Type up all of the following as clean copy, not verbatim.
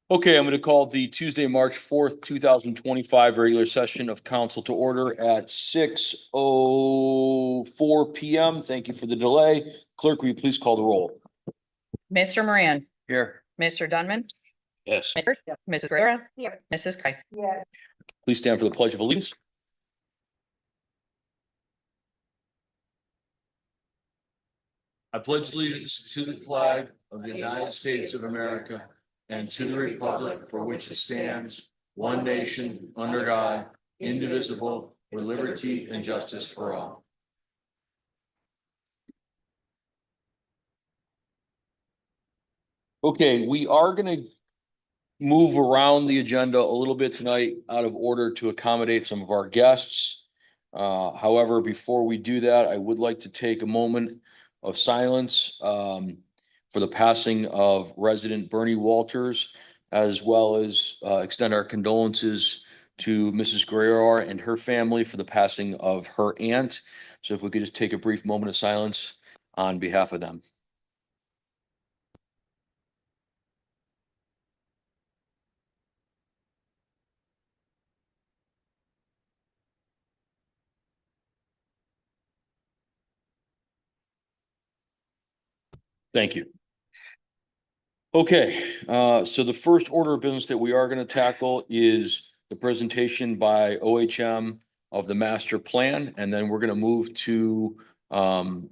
Okay, I'm going to call the Tuesday, March 4th, 2025 regular session of council to order at 6:04 PM. Thank you for the delay. Clerk, will you please call the roll? Mr. Moran. Here. Mr. Dunman. Yes. Mrs. Guerra. Here. Mrs. Craig. Yes. Please stand for the Pledge of Allegiance. I pledge allegiance to the flag of the United States of America and to the republic for which it stands, one nation, under God, indivisible, with liberty and justice for all. Okay, we are going to move around the agenda a little bit tonight out of order to accommodate some of our guests. However, before we do that, I would like to take a moment of silence for the passing of resident Bernie Walters, as well as extend our condolences to Mrs. Guerrero and her family for the passing of her aunt. So if we could just take a brief moment of silence on behalf of them. Thank you. Okay, so the first order of business that we are going to tackle is the presentation by OHM of the master plan, and then we're going to move to have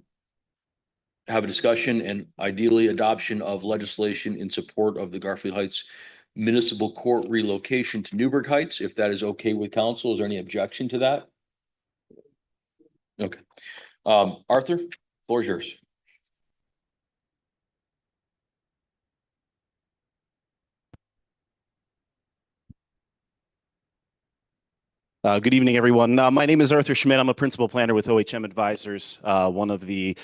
a discussion and ideally adoption of legislation in support of the Garfield Heights Municipal Court relocation to Newburgh Heights, if that is okay with council. Is there any objection to that? Okay. Arthur, floor is yours. Good evening, everyone. My name is Arthur Schmidt. I'm a principal planner with OHM Advisors, one of the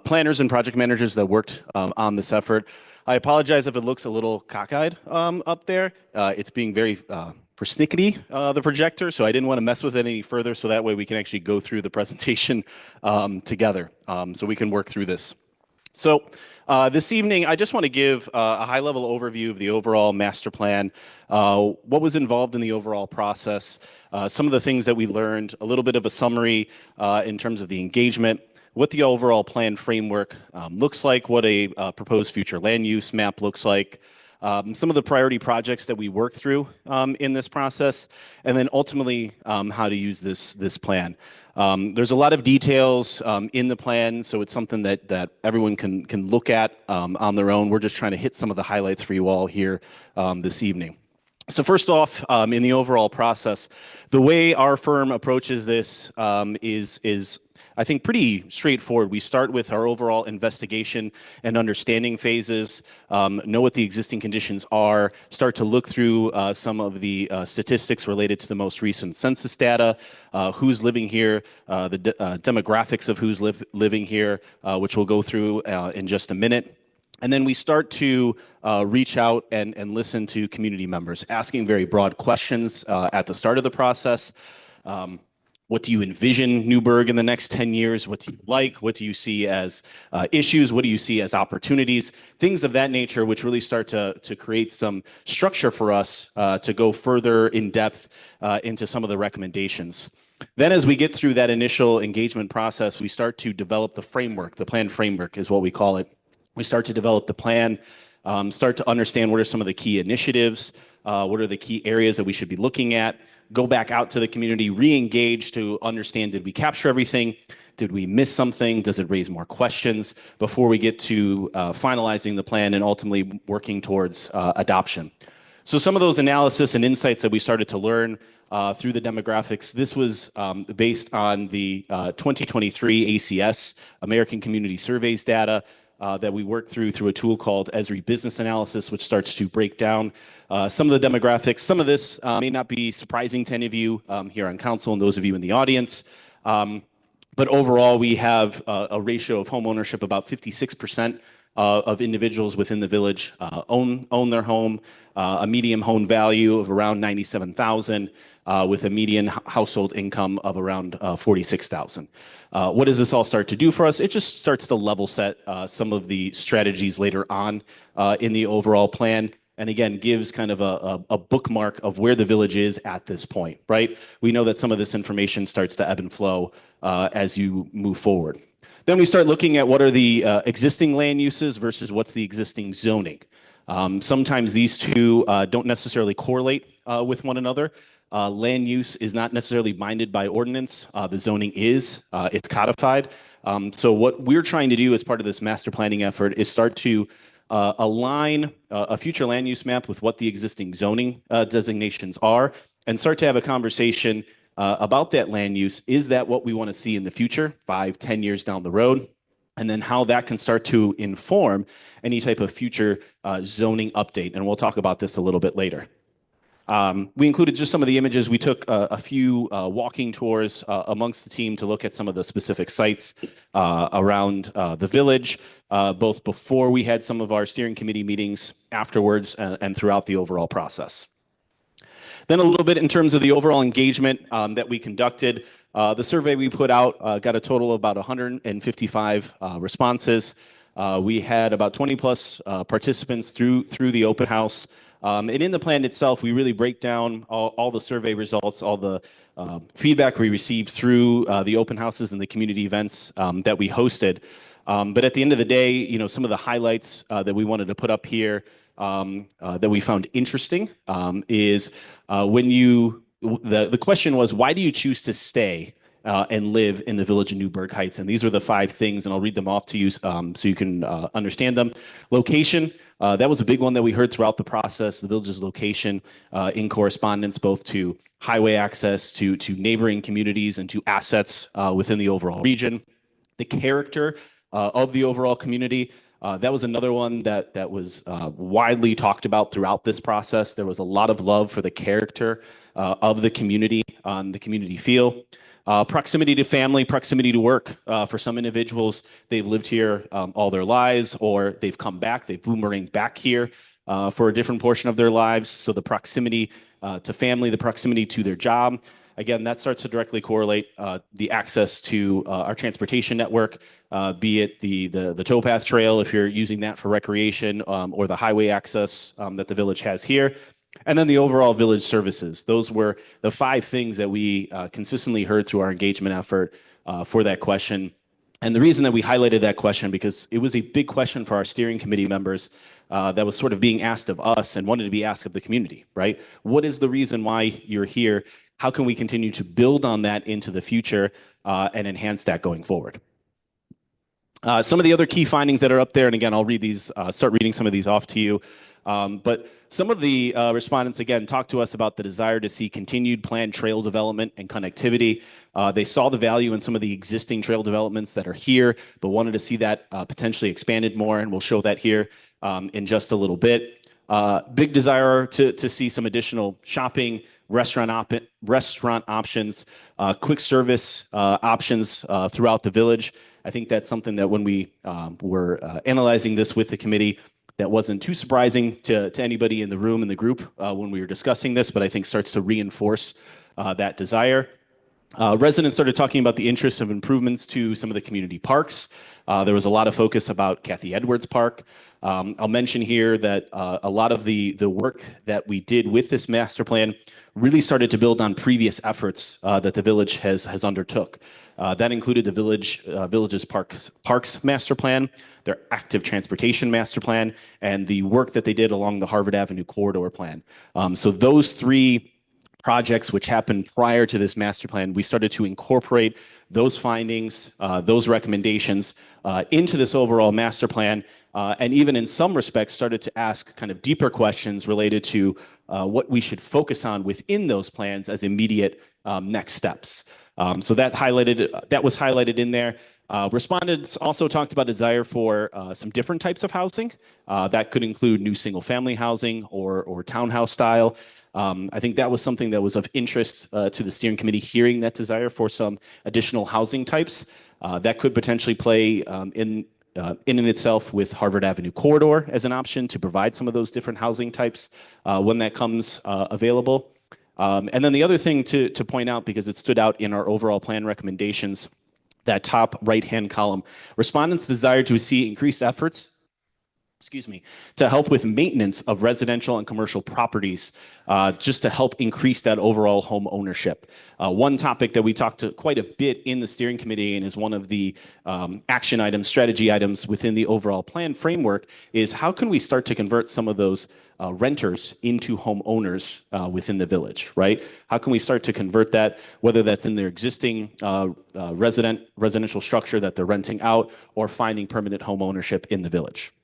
planners and project managers that worked on this effort. I apologize if it looks a little cockeyed up there. It's being very persnickety, the projector, so I didn't want to mess with it any further, so that way we can actually go through the presentation together, so we can work through this. So this evening, I just want to give a high-level overview of the overall master plan, what was involved in the overall process, some of the things that we learned, a little bit of a summary in terms of the engagement, what the overall plan framework looks like, what a proposed future land use map looks like, some of the priority projects that we worked through in this process, and then ultimately how to use this plan. There's a lot of details in the plan, so it's something that everyone can look at on their own. We're just trying to hit some of the highlights for you all here this evening. So first off, in the overall process, the way our firm approaches this is I think pretty straightforward. We start with our overall investigation and understanding phases, know what the existing conditions are, start to look through some of the statistics related to the most recent census data, who's living here, the demographics of who's living here, which we'll go through in just a minute. And then we start to reach out and listen to community members, asking very broad questions at the start of the process. What do you envision Newburgh in the next 10 years? What do you like? What do you see as issues? What do you see as opportunities? Things of that nature, which really start to create some structure for us to go further in depth into some of the recommendations. Then as we get through that initial engagement process, we start to develop the framework. The plan framework is what we call it. We start to develop the plan, start to understand what are some of the key initiatives, what are the key areas that we should be looking at, go back out to the community, re-engage to understand, did we capture everything? Did we miss something? Does it raise more questions before we get to finalizing the plan and ultimately working towards adoption? So some of those analysis and insights that we started to learn through the demographics, this was based on the 2023 ACS, American Community Surveys data, that we work through a tool called Esri Business Analysis, which starts to break down some of the demographics. Some of this may not be surprising to any of you here on council and those of you in the audience. But overall, we have a ratio of home ownership about 56% of individuals within the village own their home, a median home value of around 97,000, with a median household income of around 46,000. What does this all start to do for us? It just starts to level set some of the strategies later on in the overall plan. And again, gives kind of a bookmark of where the village is at this point, right? We know that some of this information starts to ebb and flow as you move forward. Then we start looking at what are the existing land uses versus what's the existing zoning. Sometimes these two don't necessarily correlate with one another. Land use is not necessarily binded by ordinance. The zoning is, it's codified. So what we're trying to do as part of this master planning effort is start to align a future land use map with what the existing zoning designations are and start to have a conversation about that land use. Is that what we want to see in the future, 5, 10 years down the road? And then how that can start to inform any type of future zoning update. And we'll talk about this a little bit later. We included just some of the images. We took a few walking tours amongst the team to look at some of the specific sites around the village, both before we had some of our steering committee meetings, afterwards, and throughout the overall process. Then a little bit in terms of the overall engagement that we conducted. The survey we put out got a total of about 155 responses. We had about 20 plus participants through the open house. And in the plan itself, we really break down all the survey results, all the feedback we received through the open houses and the community events that we hosted. But at the end of the day, you know, some of the highlights that we wanted to put up here that we found interesting is when the question was, why do you choose to stay and live in the village of Newburgh Heights? And these are the 5 things, and I'll read them off to you so you can understand them. Location, that was a big one that we heard throughout the process. The village's location in correspondence both to highway access, to neighboring communities, and to assets within the overall region. The character of the overall community, that was another one that was widely talked about throughout this process. There was a lot of love for the character of the community, the community feel. Proximity to family, proximity to work. For some individuals, they've lived here all their lives, or they've come back, they've boomeranged back here for a different portion of their lives. So the proximity to family, the proximity to their job. Again, that starts to directly correlate the access to our transportation network, be it the towpath trail, if you're using that for recreation, or the highway access that the village has here. And then the overall village services. Those were the 5 things that we consistently heard through our engagement effort for that question. And the reason that we highlighted that question, because it was a big question for our steering committee members that was sort of being asked of us and wanted to be asked of the community, right? What is the reason why you're here? How can we continue to build on that into the future and enhance that going forward? Some of the other key findings that are up there, and again, I'll read these, start reading some of these off to you. But some of the respondents, again, talked to us about the desire to see continued planned trail development and connectivity. They saw the value in some of the existing trail developments that are here, but wanted to see that potentially expanded more, and we'll show that here in just a little bit. Big desire to see some additional shopping, restaurant options, quick service options throughout the village. I think that's something that when we were analyzing this with the committee, that wasn't too surprising to anybody in the room, in the group, when we were discussing this, but I think starts to reinforce that desire. Residents started talking about the interest of improvements to some of the community parks. There was a lot of focus about Kathy Edwards Park. I'll mention here that a lot of the work that we did with this master plan really started to build on previous efforts that the village has undertook. That included the village's parks master plan, their active transportation master plan, and the work that they did along the Harvard Avenue corridor plan. So those 3 projects which happened prior to this master plan, we started to incorporate those findings, those recommendations into this overall master plan, and even in some respects started to ask kind of deeper questions related to what we should focus on within those plans as immediate next steps. So that was highlighted in there. Respondents also talked about desire for some different types of housing. That could include new single-family housing or townhouse style. I think that was something that was of interest to the steering committee, hearing that desire for some additional housing types that could potentially play in and itself with Harvard Avenue corridor as an option to provide some of those different housing types when that comes available. And then the other thing to point out, because it stood out in our overall plan recommendations, that top right-hand column, respondents desire to see increased efforts to help with maintenance of residential and commercial properties, just to help increase that overall home ownership. One topic that we talked to quite a bit in the steering committee and is one of the action items, strategy items within the overall plan framework is how can we start to convert some of those renters into homeowners within the village, right? How can we start to convert that, whether that's in their existing residential structure that they're renting out or finding permanent home ownership in the village?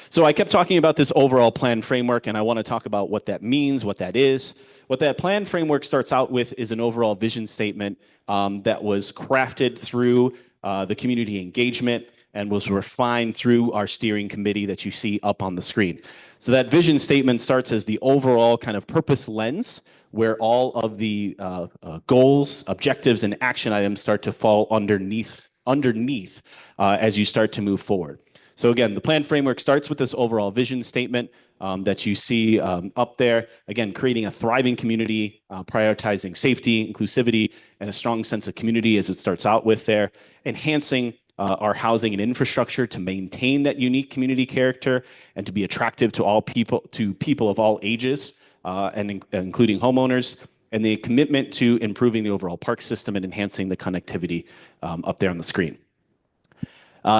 So I kept talking about this overall plan framework, and I want to talk about what that means, what that is. What that plan framework starts out with is an overall vision statement that was crafted through the community engagement and was refined through our steering committee that you see up on the screen. So that vision statement starts as the overall kind of purpose lens where all of the goals, objectives, and action items start to fall underneath as you start to move forward. So again, the plan framework starts with this overall vision statement that you see up there. Again, creating a thriving community, prioritizing safety, inclusivity, and a strong sense of community as it starts out with there. Enhancing our housing and infrastructure to maintain that unique community character and to be attractive to all people, to people of all ages, and including homeowners. And the commitment to improving the overall park system and enhancing the connectivity up there on the screen.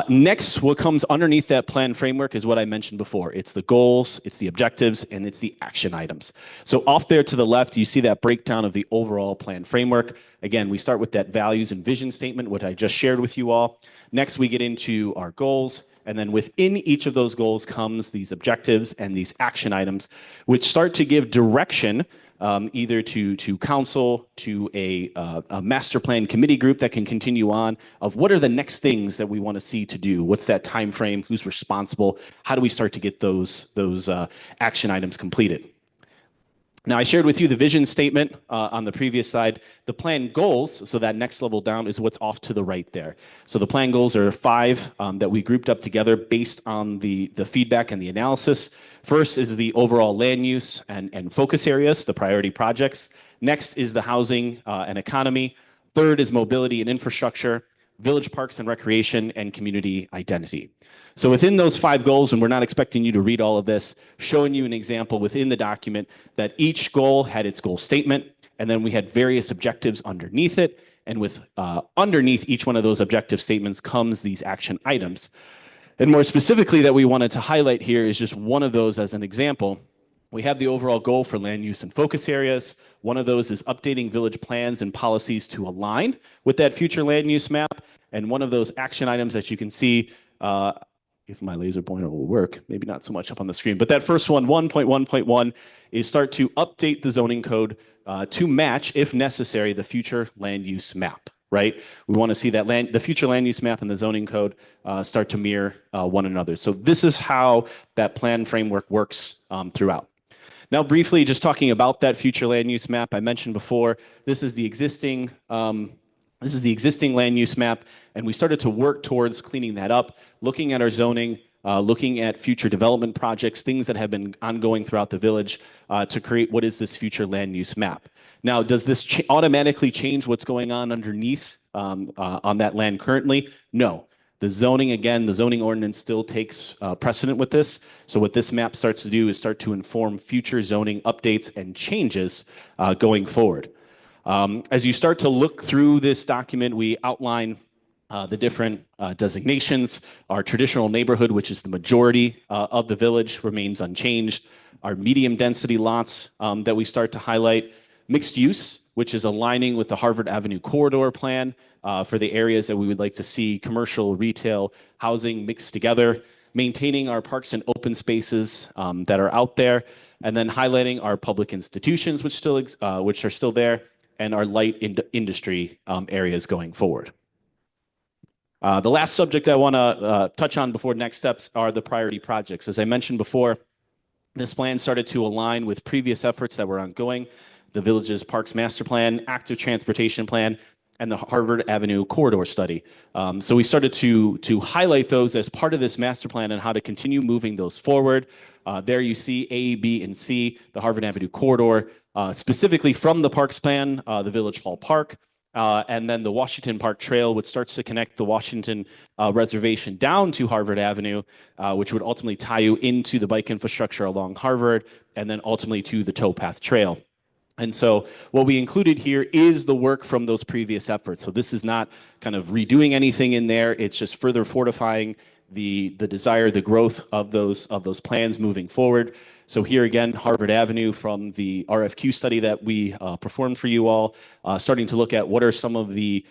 Next, what comes underneath that plan framework is what I mentioned before. It's the goals, it's the objectives, and it's the action items. So off there to the left, you see that breakdown of the overall plan framework. Again, we start with that values and vision statement, what I just shared with you all. Next, we get into our goals. And then within each of those goals comes these objectives and these action items, which start to give direction either to council, to a master plan committee group that can continue on of what are the next things that we want to see to do? What's that time frame? Who's responsible? How do we start to get those action items completed? Now, I shared with you the vision statement on the previous slide. The plan goals, so that next level down is what's off to the right there. So the plan goals are 5 that we grouped up together based on the feedback and the analysis. First is the overall land use and focus areas, the priority projects. Next is the housing and economy. Third is mobility and infrastructure, village parks and recreation, and community identity. So within those 5 goals, and we're not expecting you to read all of this, showing you an example within the document that each goal had its goal statement, and then we had various objectives underneath it. And with underneath each one of those objective statements comes these action items. And more specifically that we wanted to highlight here is just one of those as an example. We have the overall goal for land use and focus areas. One of those is updating village plans and policies to align with that future land use map. And one of those action items that you can see, if my laser pointer will work, maybe not so much up on the screen, but that first one, 1.1.1, is start to update the zoning code to match, if necessary, the future land use map, right? We want to see that the future land use map and the zoning code start to mirror one another. So this is how that plan framework works throughout. Now, briefly, just talking about that future land use map, I mentioned before, this is the existing land use map, and we started to work towards cleaning that up, looking at our zoning, looking at future development projects, things that have been ongoing throughout the village to create what is this future land use map. Now, does this automatically change what's going on underneath on that land currently? No. The zoning, again, the zoning ordinance still takes precedent with this. So what this map starts to do is start to inform future zoning updates and changes going forward. As you start to look through this document, we outline the different designations. Our traditional neighborhood, which is the majority of the village, remains unchanged. Our medium density lots that we start to highlight. Mixed use, which is aligning with the Harvard Avenue corridor plan for the areas that we would like to see commercial, retail, housing mixed together. Maintaining our parks and open spaces that are out there. And then highlighting our public institutions, which are still there, and our light industry areas going forward. The last subject I want to touch on before next steps are the priority projects. As I mentioned before, this plan started to align with previous efforts that were ongoing, the village's parks master plan, active transportation plan, and the Harvard Avenue Corridor Study. So we started to highlight those as part of this master plan and how to continue moving those forward. There you see A, B, and C, the Harvard Avenue Corridor, specifically from the Parks Plan, the Village Hall Park, and then the Washington Park Trail, which starts to connect the Washington Reservation down to Harvard Avenue, which would ultimately tie you into the bike infrastructure along Harvard, and then ultimately to the towpath trail. And so what we included here is the work from those previous efforts. So this is not kind of redoing anything in there. It's just further fortifying the desire, the growth of those plans moving forward. So here again, Harvard Avenue from the RFQ study that we performed for you all, starting to look at what are some of the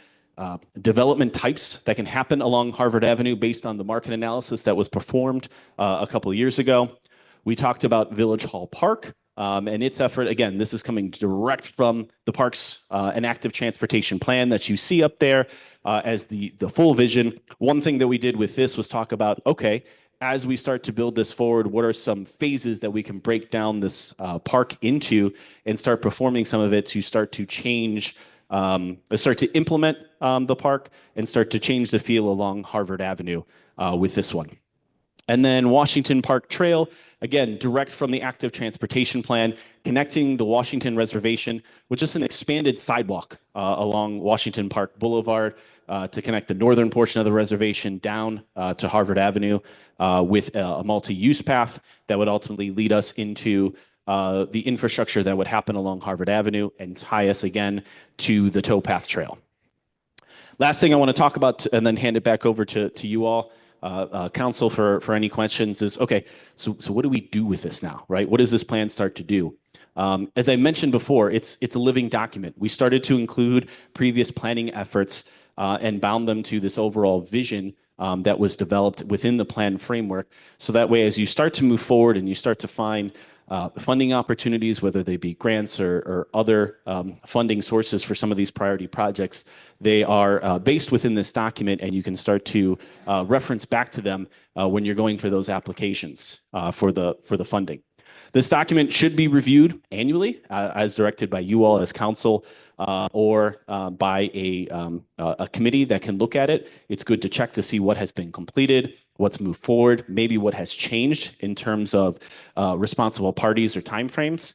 development types that can happen along Harvard Avenue based on the market analysis that was performed a couple of years ago. We talked about Village Hall Park and its effort. Again, this is coming direct from the Parks and Active Transportation Plan that you see up there as the full vision. One thing that we did with this was talk about, okay, as we start to build this forward, what are some phases that we can break down this park into and start performing some of it to start to change, start to implement the park and start to change the feel along Harvard Avenue with this one. And then Washington Park Trail, again, direct from the Active Transportation Plan, connecting the Washington Reservation with just an expanded sidewalk along Washington Park Boulevard to connect the northern portion of the reservation down to Harvard Avenue with a multi-use path that would ultimately lead us into the infrastructure that would happen along Harvard Avenue and tie us again to the towpath trail. Last thing I want to talk about, and then hand it back over to you all, council for any questions is, okay, so what do we do with this now, right? What does this plan start to do? As I mentioned before, it's a living document. We started to include previous planning efforts and bound them to this overall vision that was developed within the plan framework. So that way, as you start to move forward and you start to find funding opportunities, whether they be grants or other funding sources for some of these priority projects, they are based within this document, and you can start to reference back to them when you're going for those applications for the funding. This document should be reviewed annually as directed by you all as council or by a committee that can look at it. It's good to check to see what has been completed, what's moved forward, maybe what has changed in terms of responsible parties or timeframes.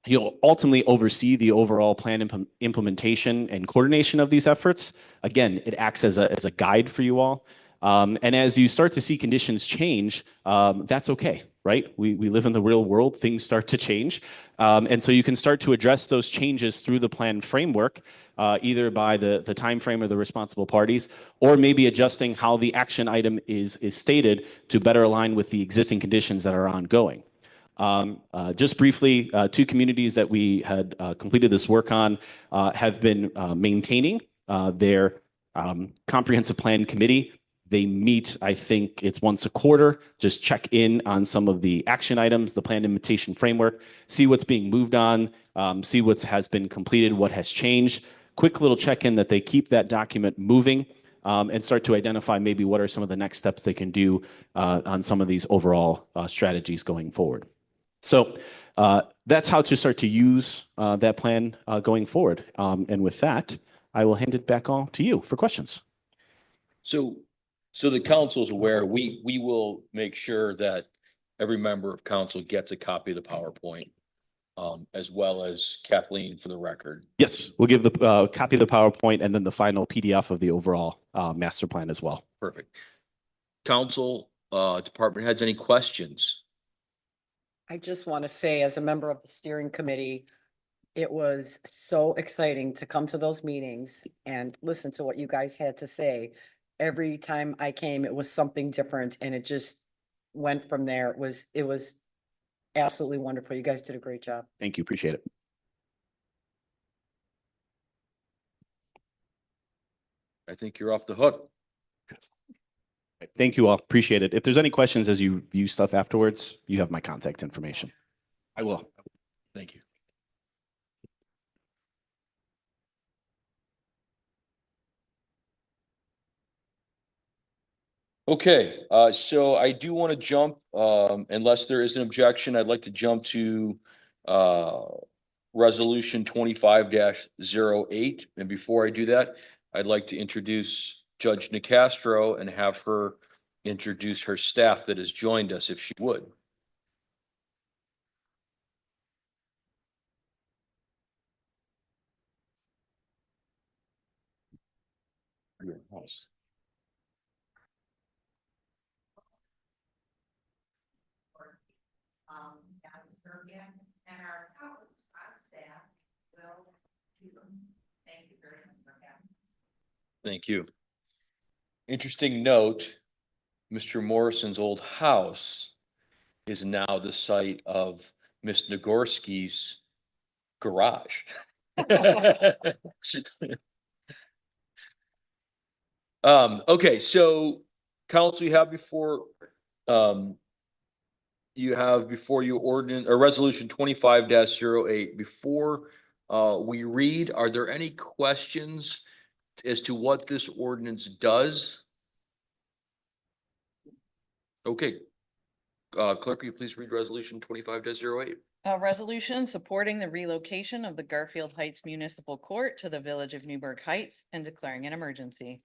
You'll ultimately oversee the overall plan implementation and coordination of these efforts. Again, it acts as a guide for you all. And as you start to see conditions change, that's okay, right? We live in the real world, things start to change. And so you can start to address those changes through the plan framework, either by the time frame or the responsible parties, or maybe adjusting how the action item is stated to better align with the existing conditions that are ongoing. Just briefly, two communities that we had completed this work on have been maintaining their comprehensive plan committee. They meet, I think it's once a quarter, just check in on some of the action items, the plan implementation framework, see what's being moved on, see what has been completed, what has changed. Quick little check-in that they keep that document moving and start to identify maybe what are some of the next steps they can do on some of these overall strategies going forward. So that's how to start to use that plan going forward. And with that, I will hand it back all to you for questions. So the council is aware, we will make sure that every member of council gets a copy of the PowerPoint, as well as Kathleen for the record. Yes, we'll give the copy of the PowerPoint and then the final PDF of the overall master plan as well. Perfect. Council, department heads, any questions? I just want to say, as a member of the steering committee, it was so exciting to come to those meetings and listen to what you guys had to say. Every time I came, it was something different, and it just went from there. It was absolutely wonderful. You guys did a great job. Thank you. Appreciate it. I think you're off the hook. Thank you all. Appreciate it. If there's any questions as you view stuff afterwards, you have my contact information. I will. Thank you. Okay, so I do want to jump, unless there is an objection, I'd like to jump to Resolution 25-08. And before I do that, I'd like to introduce Judge Nicastro and have her introduce her staff that has joined us, if she would. And our accountants on staff will do them. Thank you very much for having. Thank you. Interesting note, Mr. Morrison's old house is now the site of Miss Nagorski's garage. Okay, so council, you have before you ordinance or resolution 25-08. Before we read, are there any questions as to what this ordinance does? Okay. Clerk, will you please read resolution 25-08? A resolution supporting the relocation of the Garfield Heights Municipal Court to the Village of Newburgh Heights and declaring an emergency.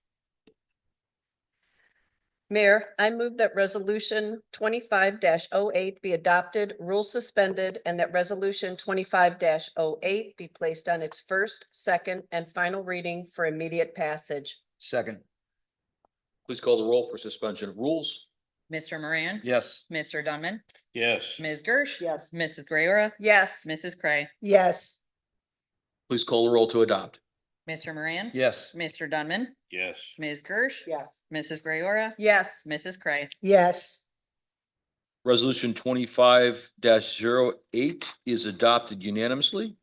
Mayor, I move that resolution 25-08 be adopted, rules suspended, and that resolution 25-08 be placed on its first, second, and final reading for immediate passage. Second. Please call the roll for suspension of rules. Mr. Moran? Yes. Mr. Dunman? Yes. Ms. Gersh? Yes. Mrs. Graylor? Yes. Mrs. Cray? Yes. Please call the roll to adopt. Mr. Moran? Yes. Mr. Dunman? Yes. Ms. Gersh? Yes. Mrs. Graylor? Yes. Mrs. Cray? Yes. Resolution 25-08 is adopted unanimously.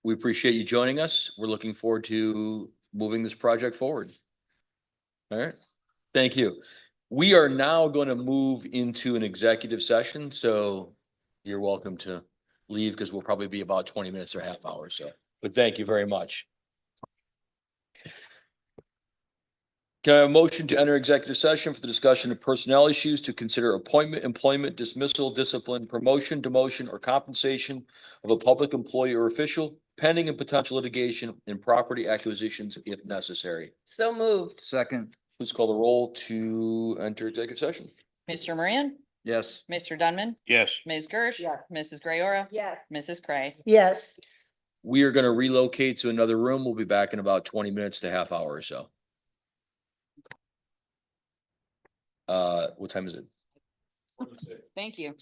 We appreciate you joining us. We're looking forward to moving this project forward. All right, thank you. We are now going to move into an executive session, so you're welcome to leave because we'll probably be about 20 minutes or half hour. So, but thank you very much. Can I have a motion to enter executive session for the discussion of personnel issues to consider appointment, employment, dismissal, discipline, promotion, demotion, or compensation of a public employee or official, pending and potential litigation and property acquisitions if necessary? So moved. Second. Please call the roll to enter executive session. Mr. Moran? Yes. Mr. Dunman? Yes. Ms. Gersh? Yes. Mrs. Graylor? Yes. Mrs. Cray? Yes. We are going to relocate to another room. We'll be back in about 20 minutes to half hour or so. What time is it? Thank you.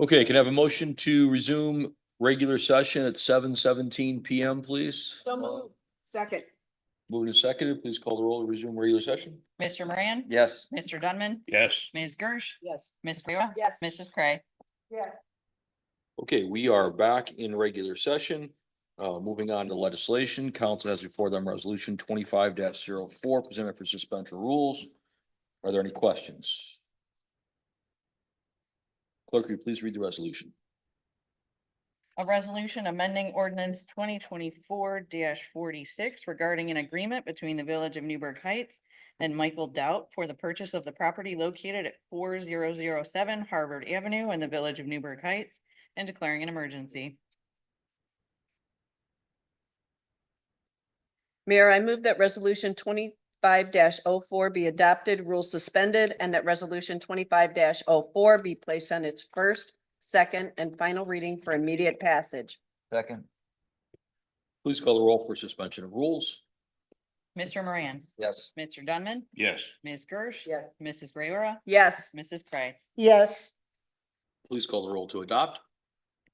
Okay, can I have a motion to resume regular session at 7:17 PM, please? So moved. Second. Moving to seconded, please call the roll to resume regular session. Mr. Moran? Yes. Mr. Dunman? Yes. Ms. Gersh? Yes. Ms. Guerra? Yes. Mrs. Cray? Yeah. Okay, we are back in regular session. Moving on to legislation, council has before them resolution 25-04 presented for suspension of rules. Are there any questions? Clerk, will you please read the resolution? A resolution amending ordinance 2024-46 regarding an agreement between the Village of Newburgh Heights and Michael Doubt for the purchase of the property located at 4007 Harvard Avenue in the Village of Newburgh Heights and declaring an emergency. Mayor, I move that resolution 25-04 be adopted, rules suspended, and that resolution 25-04 be placed on its first, second, and final reading for immediate passage. Second. Please call the roll for suspension of rules. Mr. Moran? Yes. Mr. Dunman? Yes. Ms. Gersh? Yes. Mrs. Guerra? Yes. Mrs. Cray? Yes. Please call the roll to adopt.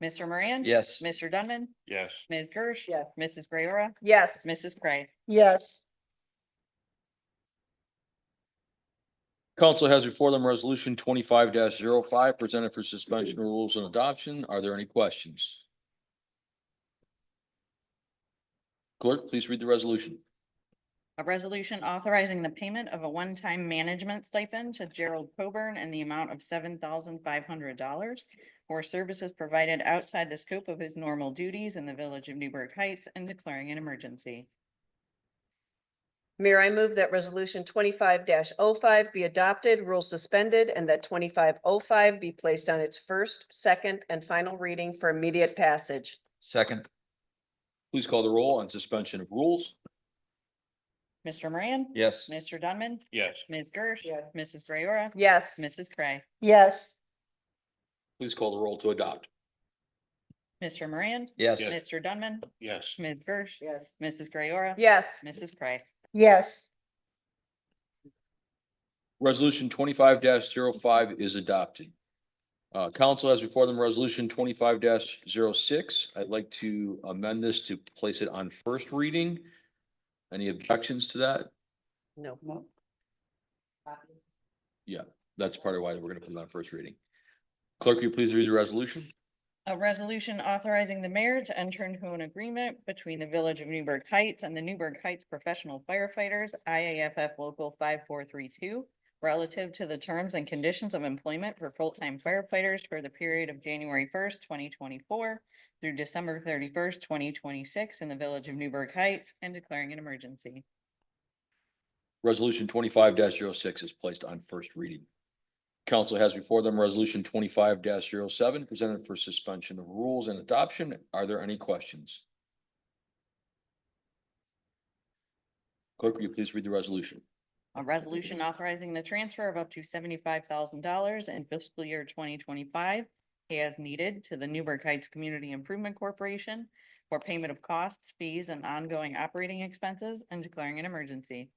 Mr. Moran? Yes. Mr. Dunman? Yes. Ms. Gersh? Yes. Mrs. Guerra? Yes. Mrs. Cray? Yes. Council has before them resolution 25-05 presented for suspension of rules and adoption. Are there any questions? Clerk, please read the resolution. A resolution authorizing the payment of a one-time management stipend to Gerald Coburn in the amount of $7,500 for services provided outside the scope of his normal duties in the Village of Newburgh Heights and declaring an emergency. Mayor, I move that resolution 25-05 be adopted, rules suspended, and that 25-05 be placed on its first, second, and final reading for immediate passage. Second. Please call the roll on suspension of rules. Mr. Moran? Yes. Mr. Dunman? Yes. Ms. Gersh? Yes. Mrs. Guerra? Yes. Mrs. Cray? Yes. Please call the roll to adopt. Mr. Moran? Yes. Mr. Dunman? Yes. Ms. Gersh? Yes. Mrs. Guerra? Yes. Mrs. Cray? Yes. Resolution 25-05 is adopted. Council has before them resolution 25-06. I'd like to amend this to place it on first reading. Any objections to that? No. Yeah, that's part of why we're gonna put it on first reading. Clerk, will you please read the resolution? A resolution authorizing the mayor to enter into an agreement between the Village of Newburgh Heights and the Newburgh Heights Professional Firefighters, IAFF Local 5432, relative to the terms and conditions of employment for full-time firefighters for the period of January 1st, 2024 through December 31st, 2026 in the Village of Newburgh Heights and declaring an emergency. Resolution 25-06 is placed on first reading. Council has before them resolution 25-07 presented for suspension of rules and adoption. Are there any questions? Clerk, will you please read the resolution? A resolution authorizing the transfer of up to $75,000 in fiscal year 2025 as needed to the Newburgh Heights Community Improvement Corporation for payment of costs, fees, and ongoing operating expenses and declaring an emergency.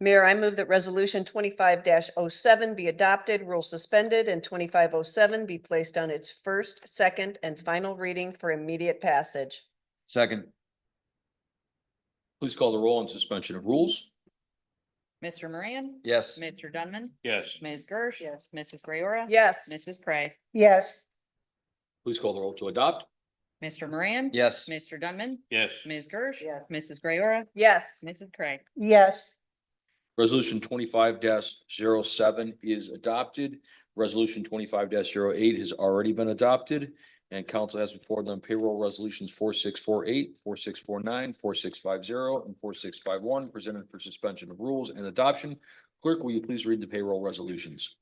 Mayor, I move that resolution 25-07 be adopted, rules suspended, and 25-07 be placed on its first, second, and final reading for immediate passage. Second. Please call the roll on suspension of rules. Mr. Moran? Yes. Mr. Dunman? Yes. Ms. Gersh? Yes. Mrs. Guerra? Yes. Mrs. Cray? Yes. Please call the roll to adopt. Mr. Moran? Yes. Mr. Dunman? Yes. Ms. Gersh? Yes. Mrs. Guerra? Yes. Mrs. Cray? Yes. Resolution 25-07 is adopted. Resolution 25-08 has already been adopted. And council has before them payroll resolutions 4648, 4649, 4650, and 4651 presented for suspension of rules and adoption. Clerk, will you please read the payroll resolutions?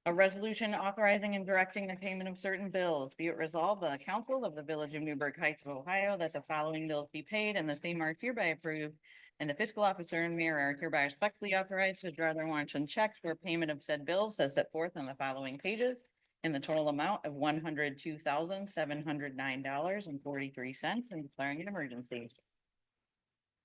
A resolution authorizing and directing the payment of certain bills. Be it resolved by the council of the Village of Newburgh Heights of Ohio that the following bills be paid and the same are hereby approved. And the fiscal officer and mayor are hereby respectfully authorized to draw their warrants and checks for payment of said bills as set forth on the following pages in the total amount of $102,709.43 and declaring an emergency.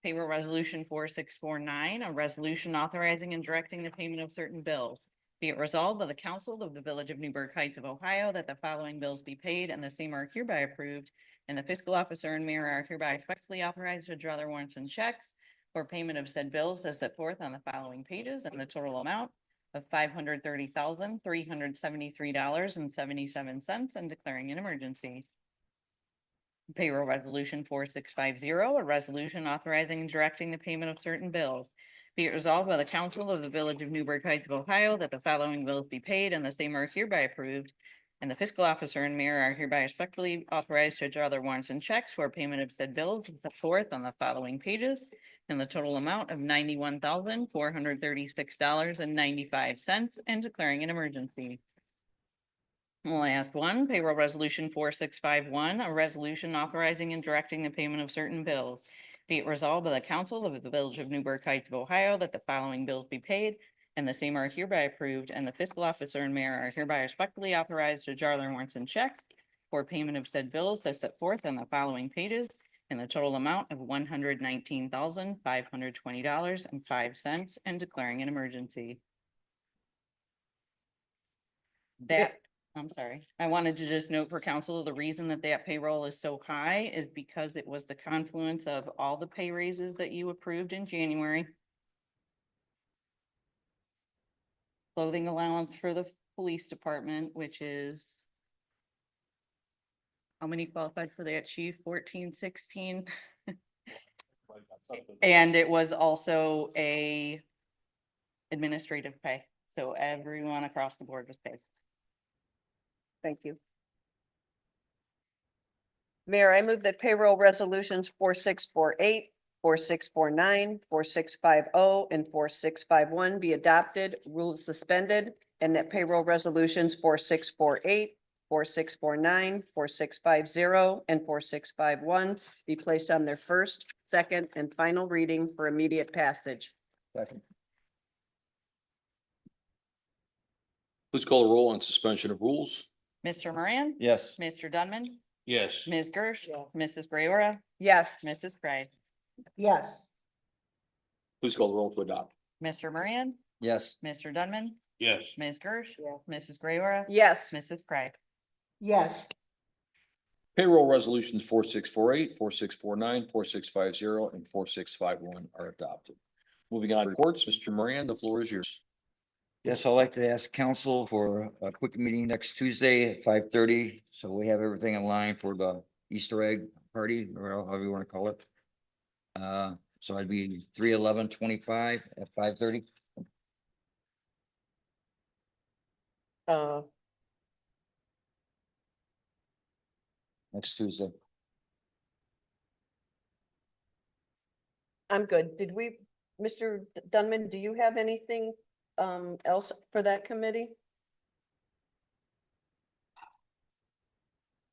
Payroll resolution 4649, a resolution authorizing and directing the payment of certain bills. Be it resolved by the Council of the Village of Newburgh Heights of Ohio that the following bills be paid and the same are hereby approved, and the fiscal officer and mayor are hereby respectfully authorized to draw their warrants and checks for payment of said bills as set forth on the following pages, and the total amount of $530,373.77 and declaring an emergency. Payroll Resolution 4650, a resolution authorizing and directing the payment of certain bills. Be it resolved by the Council of the Village of Newburgh Heights of Ohio that the following bills be paid and the same are hereby approved, and the fiscal officer and mayor are hereby respectfully authorized to draw their warrants and checks for payment of said bills as set forth on the following pages, in the total amount of $91,436.95 and declaring an emergency. Last one, payroll resolution 4651, a resolution authorizing and directing the payment of certain bills. Be it resolved by the Council of the Village of Newburgh Heights of Ohio that the following bills be paid and the same are hereby approved, and the fiscal officer and mayor are hereby respectfully authorized to draw their warrants and checks for payment of said bills as set forth on the following pages, in the total amount of $119,520.05 and declaring an emergency. That, I'm sorry, I wanted to just note for council, the reason that that payroll is so high is because it was the confluence of all the pay raises that you approved in January. Clothing allowance for the police department, which is how many qualified for that, chief? 14, 16? And it was also a administrative pay. So everyone across the board was paid. Thank you. Mayor, I move that payroll resolutions 4648, 4649, 4650, and 4651 be adopted, rules suspended, and that payroll resolutions 4648, 4649, 4650, and 4651 be placed on their first, second, and final reading for immediate passage. Second. Please call the roll on suspension of rules. Mr. Moran? Yes. Mr. Dunman? Yes. Ms. Gersh? Mrs. Graywara? Yes. Mrs. Craig? yes, Please call the roll to adopt. Mr. Moran? Yes. Mr. Dunman? Yes. Ms. Gersh? Mrs. Graywara? Yes. Mrs. Craig? yes, Payroll resolutions 4648, 4649, 4650, and 4651 are adopted. Moving on to reports, Mr. Moran, the floor is yours. Yes, I'd like to ask council for a quick meeting next Tuesday at 5:30. So we have everything in line for the Easter egg party, or however you want to call it. So I'd be 3/11/25 at 5:30. Next Tuesday. I'm good. Did we, Mr. Dunman, do you have anything else for that committee?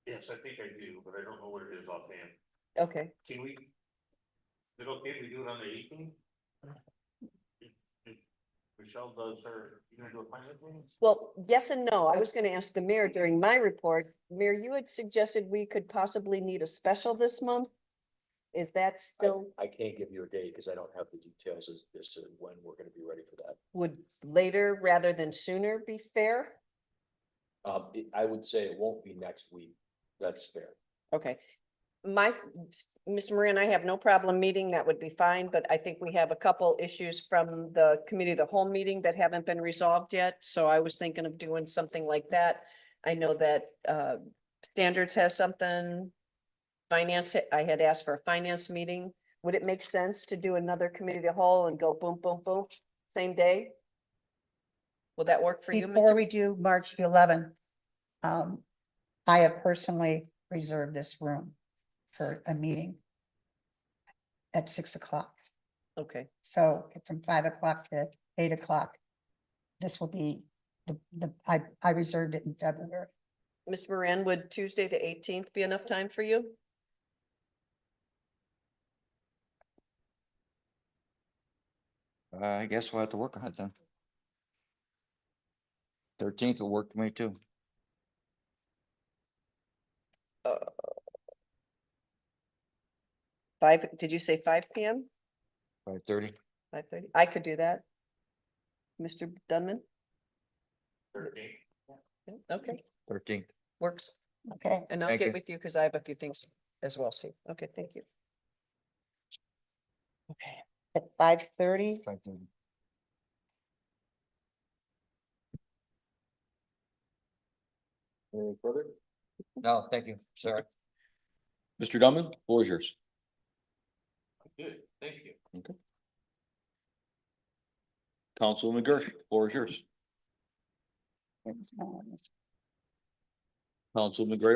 Yes, I think I do, but I don't know what it is offhand. Okay, Can we? Is it okay if we do it on the 18th? Michelle does her, you gonna do a finance meeting? well, yes and no. I was gonna ask the mayor during my report. Mayor, you had suggested we could possibly need a special this month. Is that still, I can't give you a date because I don't have the details as to when we're gonna be ready for that. would later rather than sooner be fair? I would say it won't be next week. That's fair. Okay. Mr. Moran, I have no problem meeting. That would be fine, but I think we have a couple issues from the committee of the whole meeting that haven't been resolved yet. So I was thinking of doing something like that. I know that standards has something. Finance, I had asked for a finance meeting. Would it make sense to do another committee of the whole and go boom, boom, boom, same day? Will that work for you? before Mr. we do March 11th, I have personally reserved this room for a meeting at 6 o'clock. Okay, So from 5 o'clock to 8 o'clock, this will be I reserved it in February. Mr. Moran, would Tuesday, the 18th be enough time for you? I guess we'll have to work on it then. 13th will work for me too. Did you say 5 PM? 5:30. 5:30? I could do that. Mr. Dunman? Okay, 13th. works. Okay, And I'll Thank get you. with you because I have a few things as well, Steve. Okay, thank you. okay. At 5:30, 5:30. Anything further? No, thank you, sir. Mr. Dunman, floor is yours. Good, thank you. Okay. Councilman McGurk, floor is yours. Councilman Gray.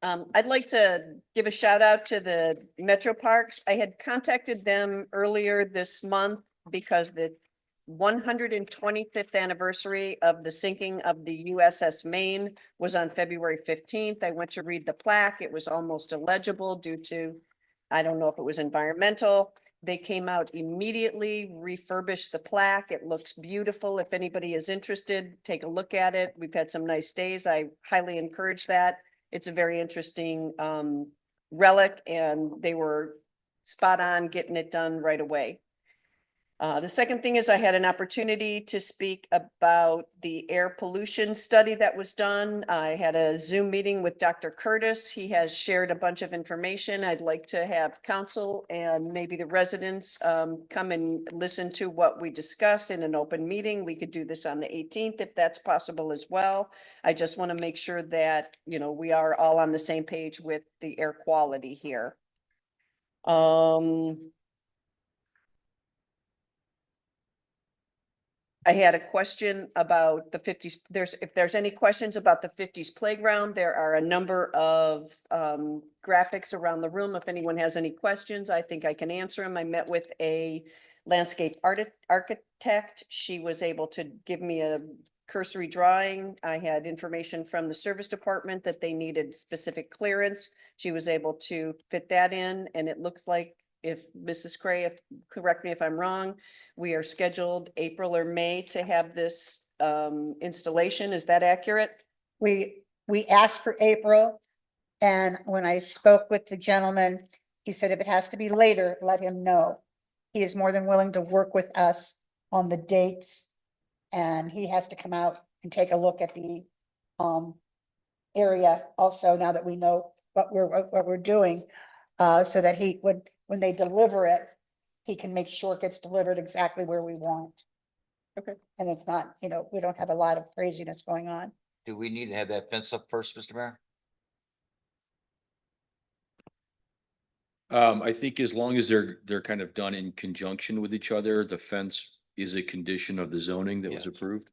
I'd like to give a shout out to the Metro Parks. I had contacted them earlier this month because the 125th anniversary of the sinking of the USS Maine was on February 15th. I went to read the plaque. It was almost illegible due to, I don't know if it was environmental. They came out immediately, refurbished the plaque. It looks beautiful. If anybody is interested, take a look at it. We've had some nice days. I highly encourage that. It's a very interesting relic and they were spot on getting it done right away. The second thing is I had an opportunity to speak about the air pollution study that was done. I had a Zoom meeting with Dr. Curtis. He has shared a bunch of information. I'd like to have council and maybe the residents come and listen to what we discussed in an open meeting. We could do this on the 18th if that's possible as well. I just want to make sure that, you know, we are all on the same page with the air quality here. I had a question about the 50s. If there's any questions about the 50s playground, there are a number of graphics around the room. If anyone has any questions, I think I can answer them. I met with a landscape architect. She was able to give me a cursory drawing. I had information from the service department that they needed specific clearance. She was able to fit that in, and it looks like, if Mrs. Cray, correct me if I'm wrong, we are scheduled April or May to have this installation. Is that accurate? we asked for April. And when I spoke with the gentleman, he said if it has to be later, let him know. He is more than willing to work with us on the dates. And he has to come out and take a look at the area also, now that we know what we're doing. So that he would, when they deliver it, he can make sure it gets delivered exactly where we want. Okay. And it's not, you know, we don't have a lot of craziness going on. Do we need to have that fence up first, Mr. Mayor? I think as long as they're kind of done in conjunction with each other, the fence is a condition of the zoning that was approved.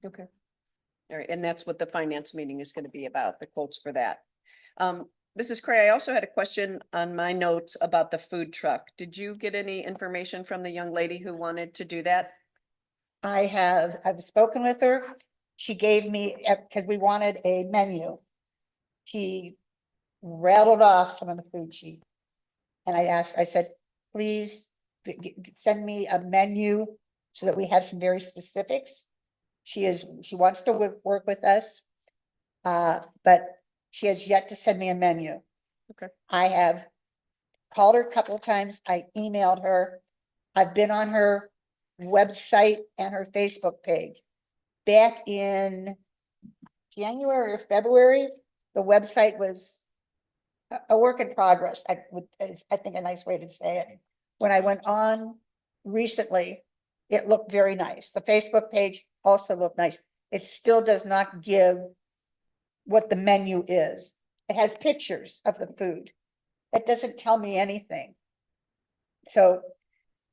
Okay. All right, and that's what the finance meeting is going to be about, the quotes for that. Mrs. Cray, I also had a question on my notes about the food truck. Did you get any information from the young lady who wanted to do that? I've spoken with her. She gave me, because we wanted a menu. She rattled off some of the food sheet. And I said, please send me a menu so that we have some very specifics. She wants to work with us. But she has yet to send me a menu. Okay. I have called her a couple of times. I emailed her. I've been on her website and her Facebook page. Back in January or February, the website was a work in progress. I think a nice way to say it. When I went on recently, it looked very nice. The Facebook page also looked nice. It still does not give what the menu is. It has pictures of the food. That doesn't tell me anything. So,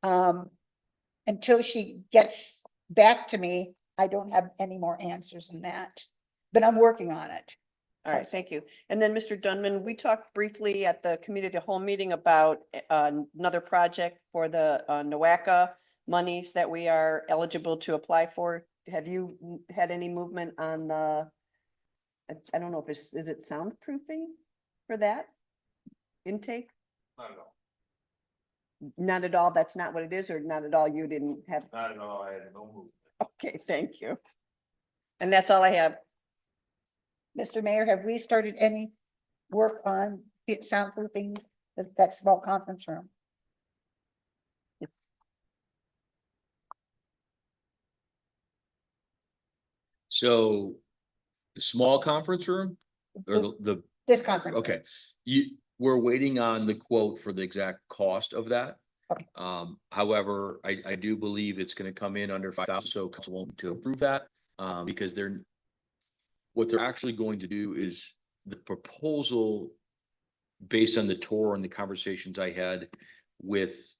until she gets back to me, I don't have any more answers than that, but I'm working on it. All right, thank you. And then Mr. Dunman, we talked briefly at the committee of the whole meeting about another project for the NOACA monies that we are eligible to apply for. Have you had any movement on the, I don't know if it's, is it soundproofing for that intake? Not at all. Not at all. That's not what it is, or not at all. You didn't have. Not at all, I had no movement. Okay, thank you. And that's all I have. Mr. Mayor, have we started any work on soundproofing that small conference room? So the small conference room or the, This conference. okay, we're waiting on the quote for the exact cost of that. Okay. However, I do believe it's gonna come in under 5,000, so council won't to approve that, because what they're actually going to do is the proposal based on the tour and the conversations I had with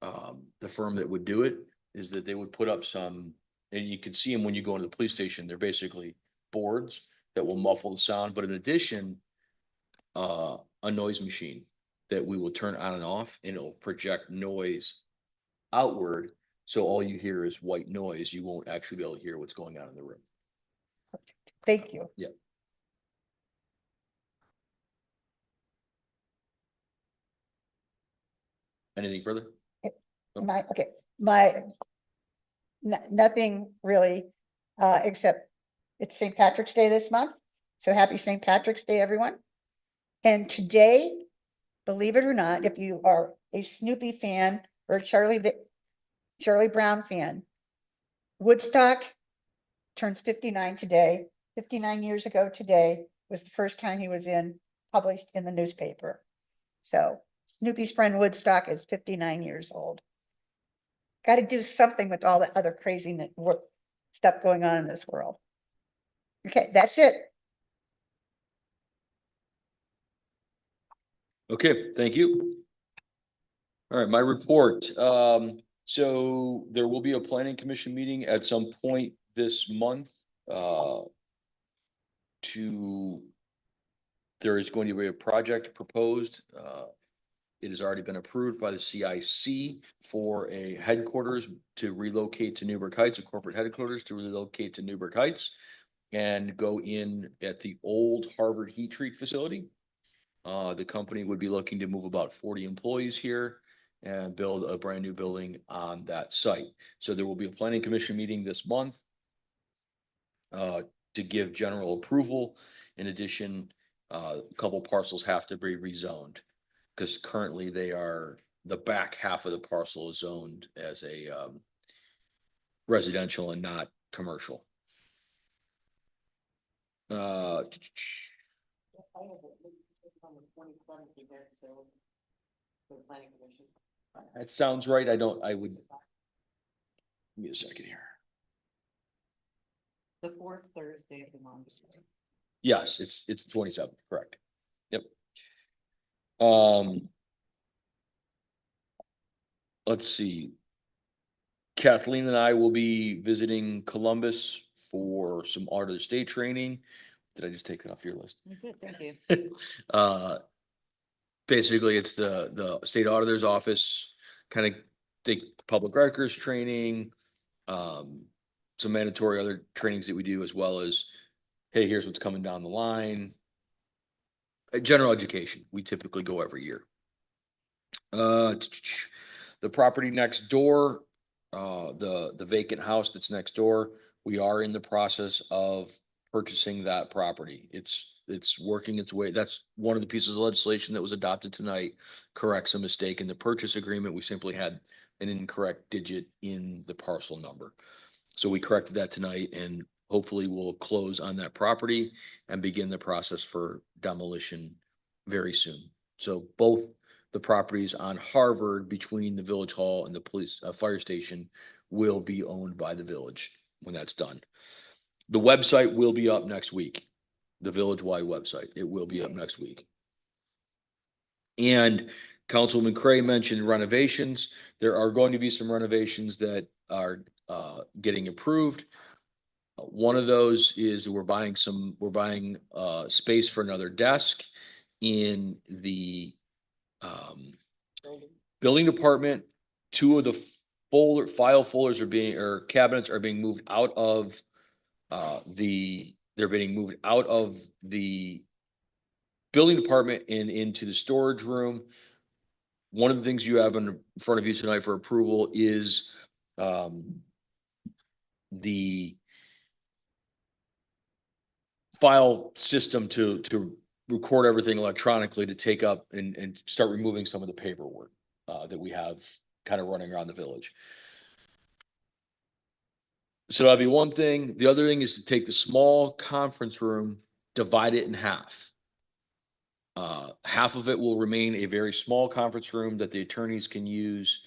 the firm that would do it, is that they would put up some, and you can see them when you go into the police station, they're basically boards that will muffle the sound, but in addition, a noise machine that we will turn on and off, and it'll project noise outward. So all you hear is white noise. You won't actually be able to hear what's going on in the room. Thank you. Anything further? Nothing really, except it's St. Patrick's Day this month. So happy St. Patrick's Day, everyone. And today, believe it or not, if you are a Snoopy fan or a Charlie Brown fan, Woodstock turns 59 today. 59 years ago today was the first time he was published in the newspaper. So Snoopy's friend Woodstock is 59 years old. Got to do something with all the other crazy stuff going on in this world. Okay, that's it. Okay, thank you. All right, my report. So there will be a planning commission meeting at some point this month. There is going to be a project proposed. It has already been approved by the CIC for a headquarters to relocate to Newburgh Heights, a corporate headquarters to relocate to Newburgh Heights and go in at the old Harvard heat treat facility. The company would be looking to move about 40 employees here and build a brand new building on that site. So there will be a planning commission meeting this month to give general approval. In addition, a couple parcels have to be rezoned because currently the back half of the parcel is zoned as a residential and not commercial. That sounds right. I would. Give me a second here. The fourth Thursday of the month. Yes, it's the 27th, correct. Yep. Let's see. Kathleen and I will be visiting Columbus for some Art of the State training. Did I just take it off your list? You did, thank you. Basically, it's the state auditor's office, kind of take public records training, some mandatory other trainings that we do, as well as, hey, here's what's coming down the line. General education, we typically go every year. The property next door, the vacant house that's next door, we are in the process of purchasing that property. It's working its way. That's one of the pieces of legislation that was adopted tonight, corrects a mistake in the purchase agreement. We simply had an incorrect digit in the parcel number. So we corrected that tonight, and hopefully we'll close on that property and begin the process for demolition very soon. So both the properties on Harvard between the village hall and the police fire station will be owned by the village when that's done. The website will be up next week. The village-wide website. It will be up next week. And Councilman Cray mentioned renovations. There are going to be some renovations that are getting approved. One of those is we're buying space for another desk in the building department. Two of the file folders cabinets are being moved out of they're being moved out of the building department and into the storage room. One of the things you have in front of you tonight for approval is the file system to record everything electronically, to take up and start removing some of the paperwork that we have kind of running around the village. So that'd be one thing. The other thing is to take the small conference room, divide it in half. Half of it will remain a very small conference room that the attorneys can use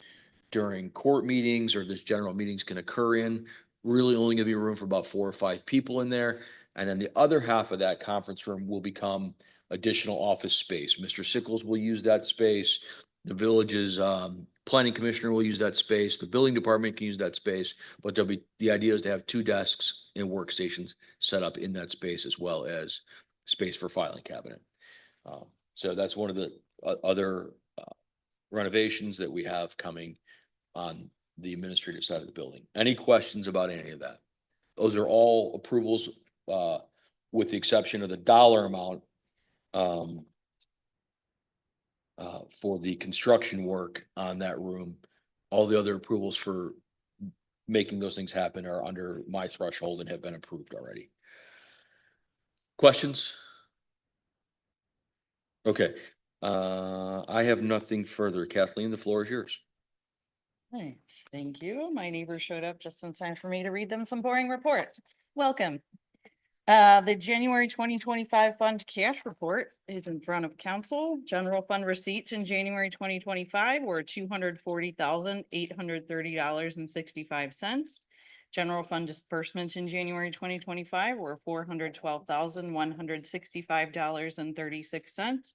during court meetings or this general meetings can occur in. Really only gonna be room for about 4 or 5 people in there. And then the other half of that conference room will become additional office space. Mr. Sickles will use that space. The village's planning commissioner will use that space. The building department can use that space. But the idea is to have 2 desks and workstations set up in that space as well as space for filing cabinet. So that's one of the other renovations that we have coming on the administrative side of the building. Any questions about any of that? Those are all approvals, with the exception of the dollar amount for the construction work on that room. All the other approvals for making those things happen are under my threshold and have been approved already. Questions? Okay, I have nothing further. Kathleen, the floor is yours. Right, thank you. My neighbor showed up just in time for me to read them some boring reports. Welcome. The January 2025 fund cash report is in front of council. General fund receipts in January 2025 were $240,830.65. General fund disbursements in January 2025 were $412,165.36.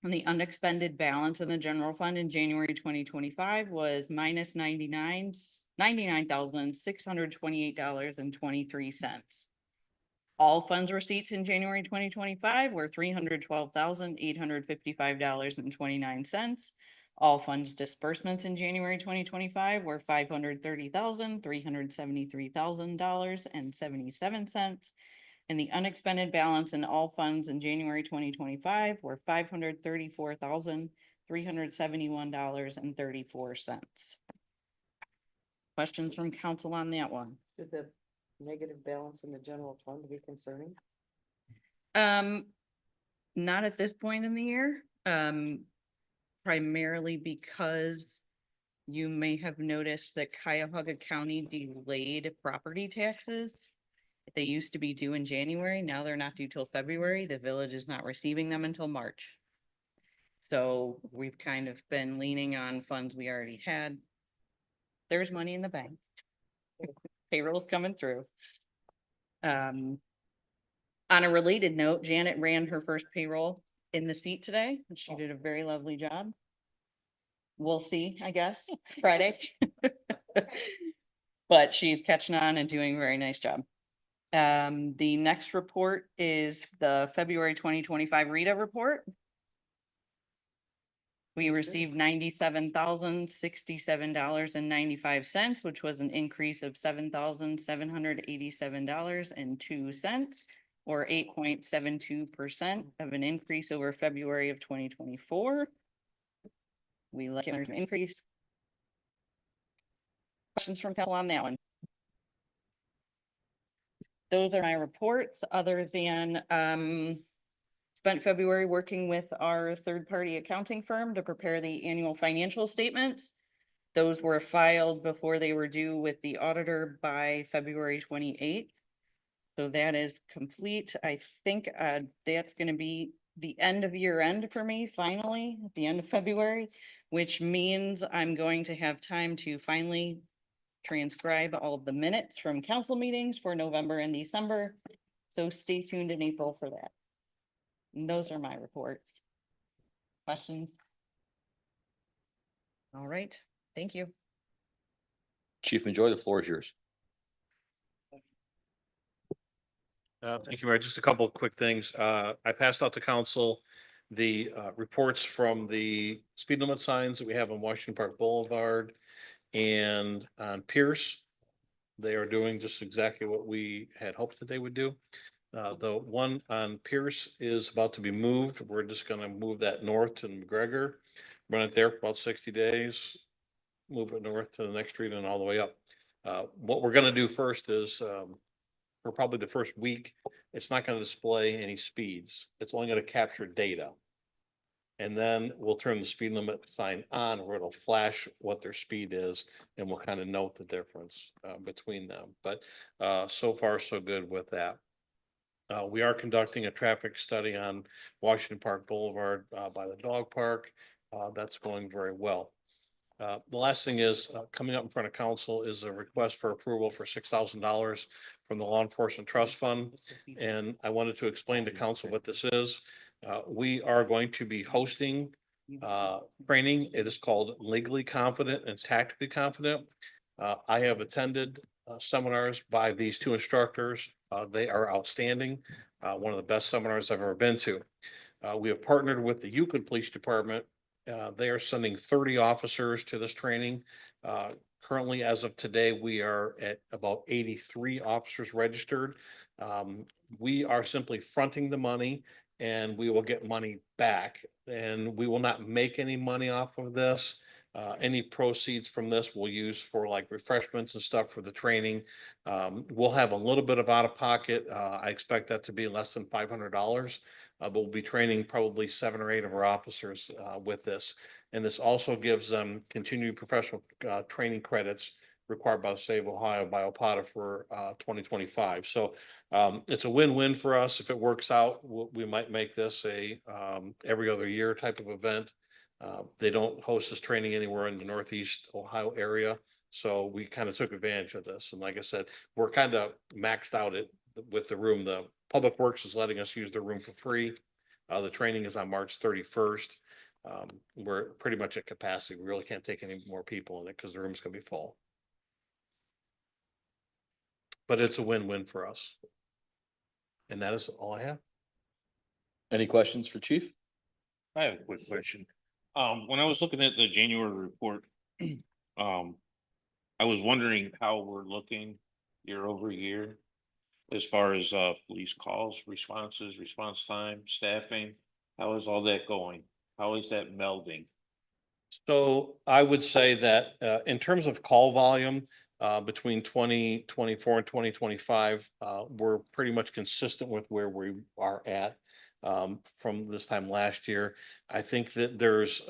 And the unexpended balance in the general fund in January 2025 was minus $99,628.23. All funds receipts in January 2025 were $312,855.29. All funds disbursements in January 2025 were $530,373,000.77. And the unexpended balance in all funds in January 2025 were $534,371.34. Questions from council on that one? Should the negative balance in the general fund be concerning? Not at this point in the year, primarily because you may have noticed that Cuyahoga County delayed property taxes. They used to be due in January. Now they're not due till February. The village is not receiving them until March. So we've kind of been leaning on funds we already had. There's money in the bank. Payroll's coming through. On a related note, Janet ran her first payroll in the seat today, and she did a very lovely job. We'll see, I guess, Friday. But she's catching on and doing a very nice job. The next report is the February 2025 Rita report. We received $97,067.95, which was an increase of $7,787.02, or 8.72% of an increase over February of 2024. We like an increase. Questions from council on that one? Those are my reports, other than spent February working with our third-party accounting firm to prepare the annual financial statements. Those were filed before they were due with the auditor by February 28th. So that is complete. I think that's going to be the end of year end for me, finally, at the end of February, which means I'm going to have time to finally transcribe all of the minutes from council meetings for November and December. So stay tuned in April for that. And those are my reports. Questions? All right, thank you. Chief Enjoy, the floor is yours. Thank you, Mayor. Just a couple of quick things. I passed out to council the reports from the speed limit signs that we have on Washington Park Boulevard and on Pierce. They are doing just exactly what we had hoped that they would do. The one on Pierce is about to be moved. We're just gonna move that north to McGregor, run it there for about 60 days, move it north to the next street and all the way up. What we're gonna do first is, for probably the first week, it's not gonna display any speeds. It's only gonna capture data. And then we'll turn the speed limit sign on where it'll flash what their speed is and we'll kind of note the difference between them. But so far, so good with that. We are conducting a traffic study on Washington Park Boulevard by the dog park. That's going very well. The last thing is coming up in front of council is a request for approval for $6,000 from the Law Enforcement Trust Fund. And I wanted to explain to council what this is. We are going to be hosting training. It is called Legally Confident and Tactically Confident. I have attended seminars by these two instructors. They are outstanding. One of the best seminars I've ever been to. We have partnered with the Yukon Police Department. They are sending 30 officers to this training. Currently, as of today, we are at about 83 officers registered. We are simply fronting the money and we will get money back. And we will not make any money off of this. Any proceeds from this we'll use for like refreshments and stuff for the training. We'll have a little bit of out of pocket. I expect that to be less than $500. But we'll be training probably 7 or 8 of our officers with this. And this also gives them continued professional training credits required by the state of Ohio by OPATA for 2025. So it's a win-win for us. If it works out, we might make this a every other year type of event. They don't host this training anywhere in the Northeast Ohio area. So we kind of took advantage of this. And like I said, we're kind of maxed out with the room. The Public Works is letting us use the room for free. The training is on March 31st. We're pretty much at capacity. We really can't take any more people in it because the room's gonna be full. But it's a win-win for us. And that is all I have. Any questions for Chief? I have a quick question. When I was looking at the January report, I was wondering how we're looking year over year as far as police calls, responses, response time, staffing. How is all that going? How is that melding? So I would say that in terms of call volume, between 2024 and 2025, we're pretty much consistent with where we are at from this time last year. I think that there's,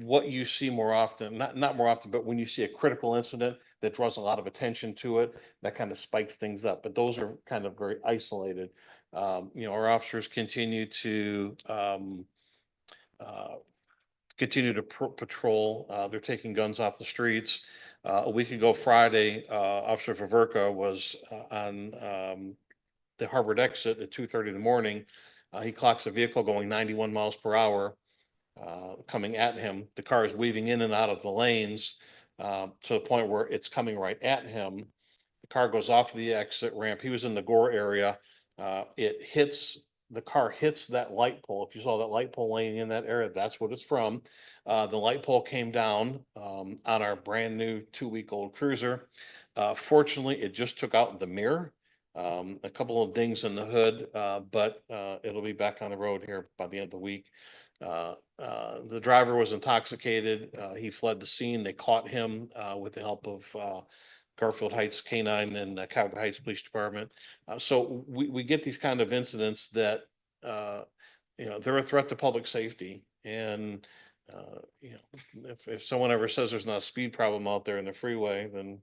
what you see more often, not more often, but when you see a critical incident that draws a lot of attention to it, that kind of spikes things up. But those are kind of very isolated. Our officers continue to patrol. They're taking guns off the streets. A week ago Friday, Officer Faverka was on the Harvard exit at 2:30 in the morning. He clocks a vehicle going 91 miles per hour coming at him. The car is weaving in and out of the lanes to the point where it's coming right at him. The car goes off the exit ramp. He was in the Gore area. The car hits that light pole. If you saw that light pole laying in that area, that's what it's from. The light pole came down on our brand new 2-week-old cruiser. Fortunately, it just took out the mirror. A couple of dings in the hood, but it'll be back on the road here by the end of the week. The driver was intoxicated. He fled the scene. They caught him with the help of Garfield Heights K-9 and Cuyahoga Heights Police Department. So we get these kind of incidents that they're a threat to public safety. And if someone ever says there's not a speed problem out there in the freeway, then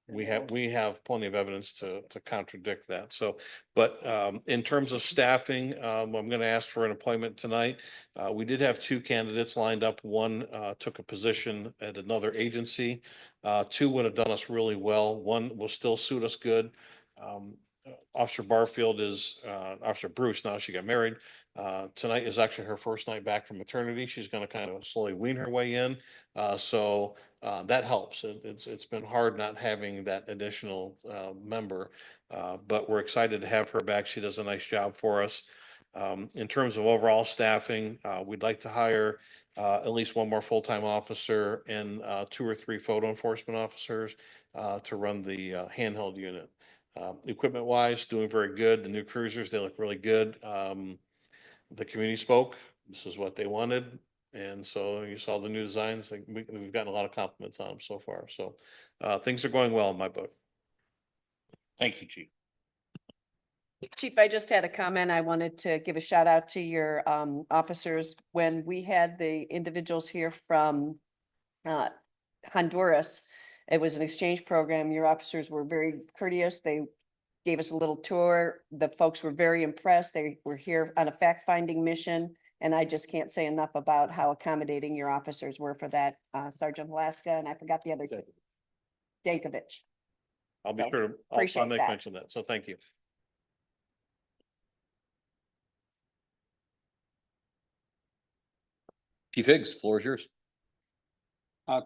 we have plenty of evidence to contradict that. So, but in terms of staffing, I'm going to ask for an appointment tonight. We did have 2 candidates lined up. One took a position at another agency. 2 would have done us really well. One will still suit us good. Officer Barfield is Officer Bruce. Now she got married. Tonight is actually her first night back from maternity. She's going to kind of slowly wean her way in. So that helps. It's been hard not having that additional member, but we're excited to have her back. She does a nice job for us. In terms of overall staffing, we'd like to hire at least 1 more full-time officer and 2 or 3 photo enforcement officers to run the handheld unit. Equipment wise, doing very good. The new cruisers, they look really good. The community spoke. This is what they wanted. And so you saw the new designs. We've gotten a lot of compliments on them so far. So things are going well in my book. Thank you, Chief. Chief, I just had a comment. I wanted to give a shout out to your officers. When we had the individuals here from Honduras, it was an exchange program. Your officers were very courteous. They gave us a little tour. The folks were very impressed. They were here on a fact-finding mission. And I just can't say enough about how accommodating your officers were for that. Sergeant Alaska, and I forgot the other, Dankovich. I'll be So, sure, appreciate I'll make that. mention of that. So thank you. Chief Higgs, floor is yours.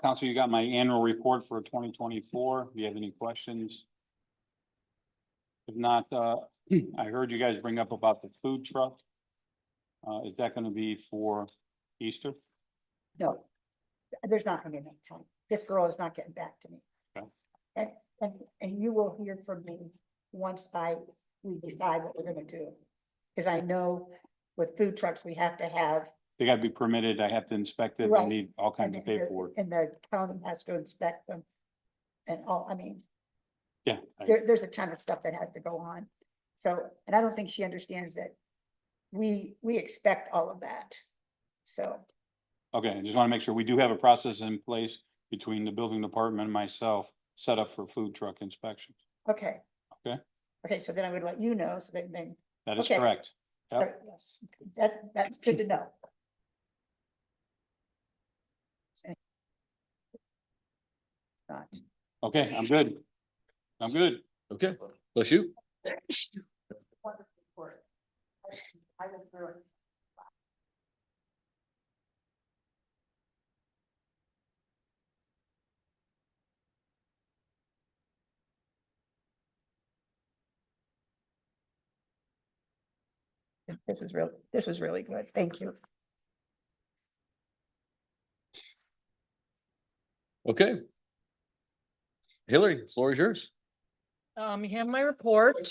Council, you got my annual report for 2024. If you have any questions? If not, I heard you guys bring up about the food truck. Is that gonna be for Easter? No, there's not gonna be enough time. This girl is not getting back to me. Okay. And you will hear from me once we decide what we're gonna do. Cause I know with food trucks, we have to have. They gotta be permitted. I have to inspect it. They Right. need all kinds of and the- paperwork. And the county has to inspect them. And all, I mean, Yeah. there's a ton of stuff that has to go on. So, and I don't think she understands that we expect all of that. So, Okay, I just wanna make sure we do have a process in place between the building department and myself set up for food truck inspections. okay. Okay. Okay, so then I would let you know, so then, That is Okay. correct. Yep. yes, that's good to know. Not. Okay, I'm good. I'm good. Okay, bless you. This was really good. Thank you. Okay. Hillary, floor is yours. You have my report.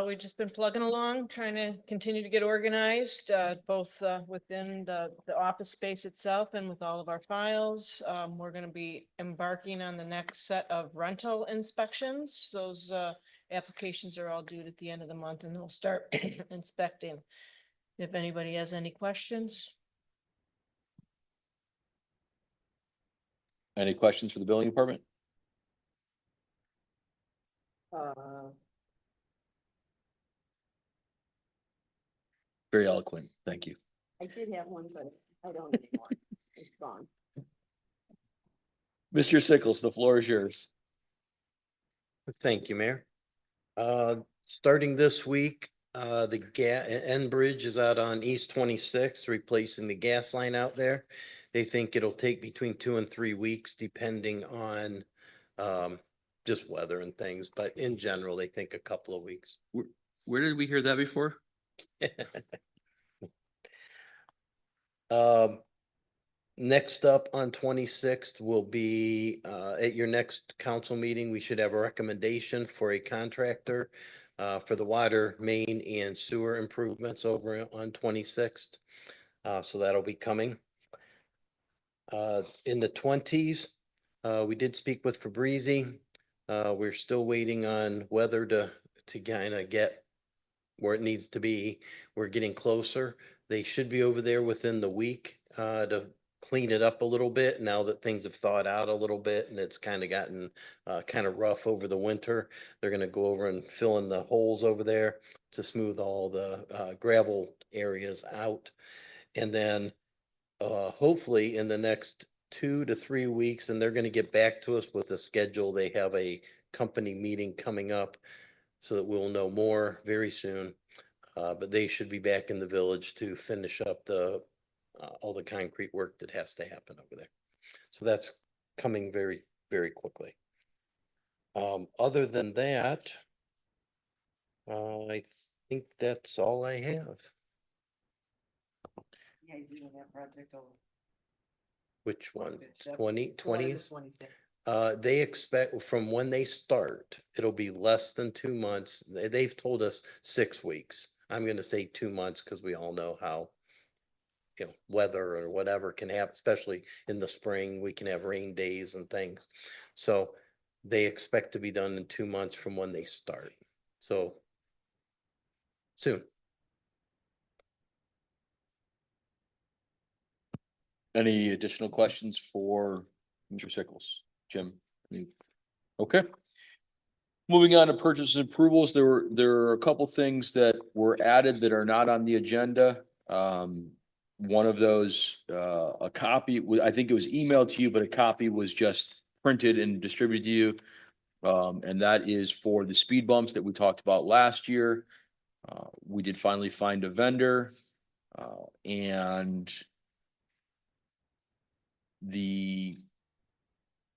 We've just been plugging along, trying to continue to get organized, both within the office space itself and with all of our files. We're gonna be embarking on the next set of rental inspections. Those applications are all due at the end of the month and they'll start inspecting. If anybody has any questions. Any questions for the building department? Very eloquent. Thank you. I did have one, but I don't anymore. It's gone. Mr. Sickles, the floor is yours. Thank you, Mayor. Starting this week, the Enbridge is out on East 26th, replacing the gas line out there. They think it'll take between 2 and 3 weeks, depending on just weather and things, but in general, they think a couple of weeks. Where did we hear that before? Next up on 26th will be at your next council meeting, we should have a recommendation for a contractor for the water main and sewer improvements over on 26th. So that'll be coming. In the 20s, we did speak with Fabrizi. We're still waiting on weather to kind of get where it needs to be. We're getting closer. They should be over there within the week to clean it up a little bit now that things have thawed out a little bit and it's kind of gotten kind of rough over the winter. They're going to go over and fill in the holes over there to smooth all the gravel areas out. And then hopefully in the next 2 to 3 weeks, and they're going to get back to us with a schedule. They have a company meeting coming up so that we'll know more very soon. But they should be back in the village to finish up all the concrete work that has to happen over there. So that's coming very, very quickly. Other than that, I think that's all I have. Yeah, you do that project over. Which one? Except 2020s? 26. They expect from when they start, it'll be less than 2 months. They've told us 6 weeks. I'm gonna say 2 months because we all know how, weather or whatever can happen, especially in the spring, we can have rain days and things. So they expect to be done in 2 months from when they start. So soon. Any additional questions for Mr. Sickles? Jim? Okay. Moving on to purchases and approvals, there are a couple things that were added that are not on the agenda. One of those, a copy, I think it was emailed to you, but a copy was just printed and distributed to you. And that is for the speed bumps that we talked about last year. We did finally find a vendor, and the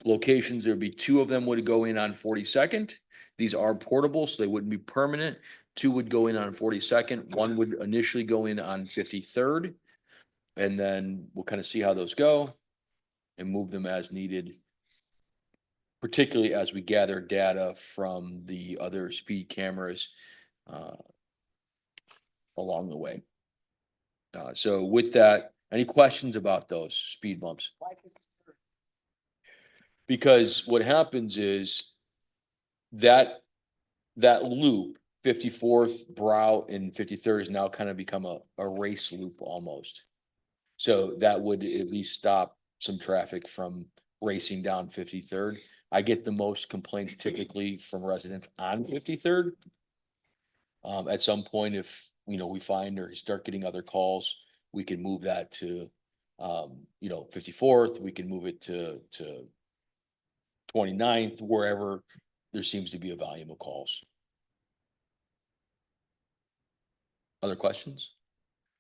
locations, there'd be two of them would go in on 42nd. These are portable, so they wouldn't be permanent. Two would go in on 42nd. One would initially go in on 53rd. And then we'll kind of see how those go and move them as needed, particularly as we gather data from the other speed cameras along the way. So with that, any questions about those speed bumps? Because what happens is that loop, 54th, Brow, and 53rd is now kind of become a race loop almost. So that would at least stop some traffic from racing down 53rd. I get the most complaints typically from residents on 53rd. At some point, if, we find or start getting other calls, we can move that to, 54th, we can move it to 29th, wherever there seems to be a volume of calls. Other questions?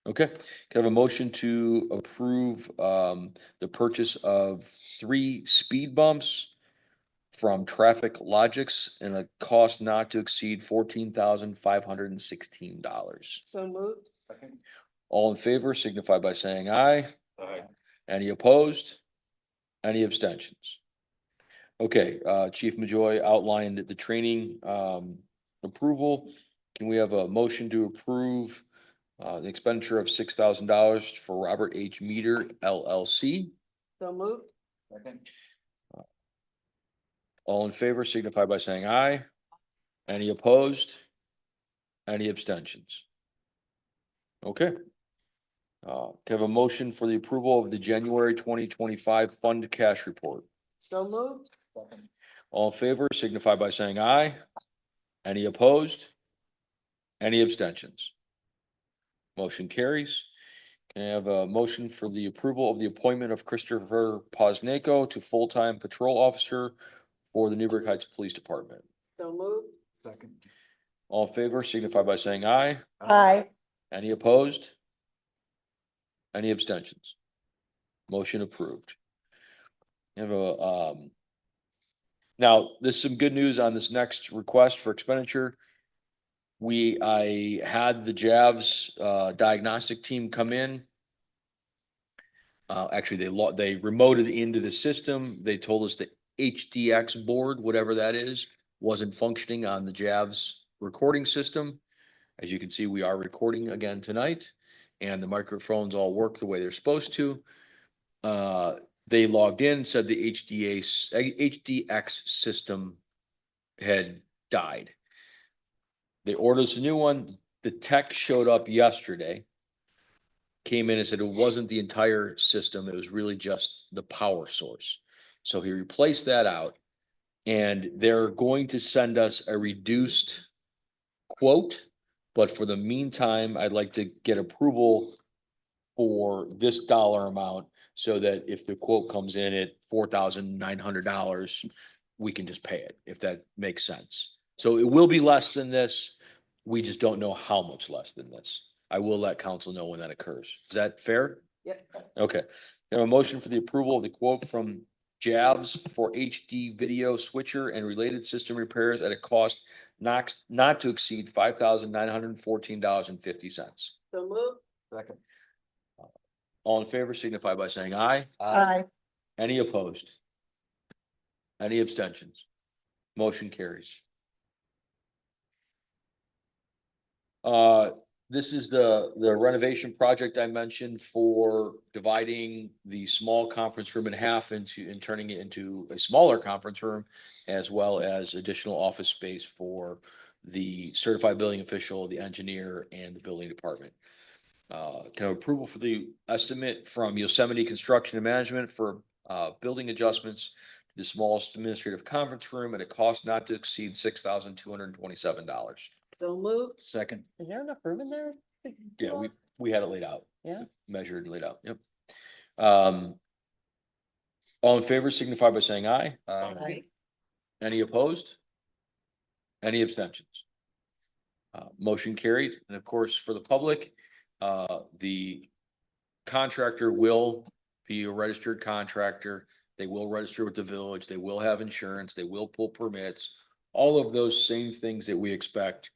Okay, can I have a motion to approve the purchase of 3 speed bumps from Traffic Logics and a cost not to exceed $14,516? So moved. All in favor signify by saying aye. Aye. Any opposed? Any abstentions? Okay, Chief Majoy outlined the training approval. Can we have a motion to approve the expenditure of $6,000 for Robert H. Meter LLC? So moved. All in favor signify by saying aye. Any opposed? Any abstentions? Okay. Can I have a motion for the approval of the January 2025 fund cash report? So moved. All in favor signify by saying aye. Any opposed? Any abstentions? Motion carries. Can I have a motion for the approval of the appointment of Christopher Posnako to full-time patrol officer for the Newburgh Heights Police Department? So moved. All in favor signify by saying aye. Aye. Any opposed? Any abstentions? Motion approved. I have a, now, there's some good news on this next request for expenditure. I had the JAVS diagnostic team come in. Actually, they remoted into the system. They told us the HDX board, whatever that is, wasn't functioning on the JAVS recording system. As you can see, we are recording again tonight, and the microphones all work the way they're supposed to. They logged in, said the HDX system had died. They ordered us a new one. The tech showed up yesterday, came in and said it wasn't the entire system. It was really just the power source. So he replaced that out, and they're going to send us a reduced quote. But for the meantime, I'd like to get approval for this dollar amount so that if the quote comes in at $4,900, we can just pay it, if that makes sense. So it will be less than this. We just don't know how much less than this. I will let council know when that occurs. Is that fair? Yep. Okay. We have a motion for the approval of the quote from JAVS for HD video switcher and related system repairs at a cost not to exceed $5,914.50. So moved. Second. All in favor signify by saying aye. Aye. Any opposed? Any abstentions? Motion carries. This is the renovation project I mentioned for dividing the small conference room in half and turning it into a smaller conference room, as well as additional office space for the certified building official, the engineer, and the building department. Can I have approval for the estimate from Yosemite Construction and Management for building adjustments to the smallest administrative conference room at a cost not to exceed $6,227. So moved. Second. Is there enough room in there? Yeah, we had it laid out. Yeah. Measured and laid out, yep. All in favor signify by saying aye. Aye. Any opposed? Any abstentions? Motion carried, and of course, for the public, the contractor will be a registered contractor. They will register with the village, they will have insurance, they will pull permits, all of those same things that we expect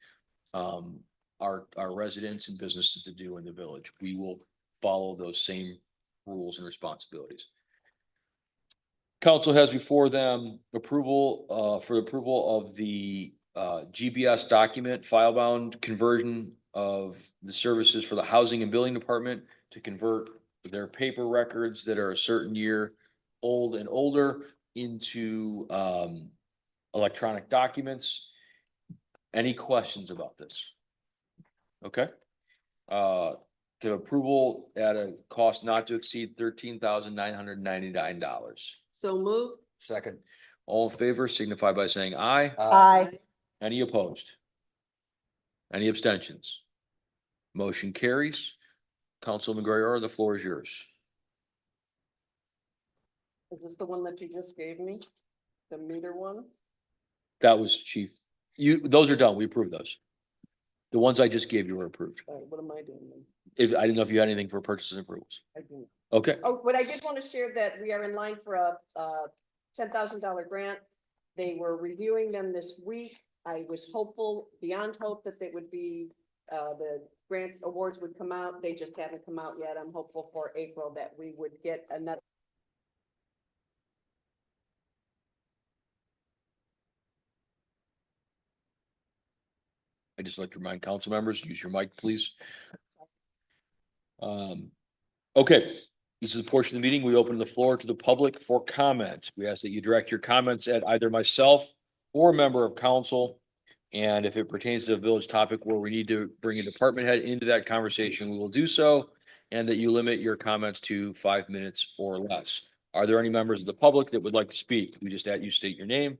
our residents and businesses to do in the village. We will follow those same rules and responsibilities. Council has before them approval for approval of the GBS document file bound conversion of the services for the housing and building department to convert their paper records that are a certain year old and older into electronic documents. Any questions about this? Okay. Get approval at a cost not to exceed $13,999. So moved. Second. All in favor signify by saying aye. Aye. Any opposed? Any abstentions? Motion carries. Councilman Guerrero, the floor is yours. Is this the one that you just gave me? The meter one? That was chief. Those are done. We approved those. The ones I just gave you were approved. What am I doing then? I didn't know if you had anything for purchases and approvals. I do. Okay, Oh, but I did want to share that we are in line for a $10,000 grant. They were reviewing them this week. I was hopeful, beyond hope, that they would be, the grant awards would come out. They just haven't come out yet. I'm hopeful for April that we would get another. I'd just like to remind council members, use your mic, please. Okay, this is a portion of the meeting. We open the floor to the public for comment. We ask that you direct your comments at either myself or a member of council. And if it pertains to a village topic where we need to bring a department head into that conversation, we will do so. And that you limit your comments to 5 minutes or less. Are there any members of the public that would like to speak? We just ask you state your name.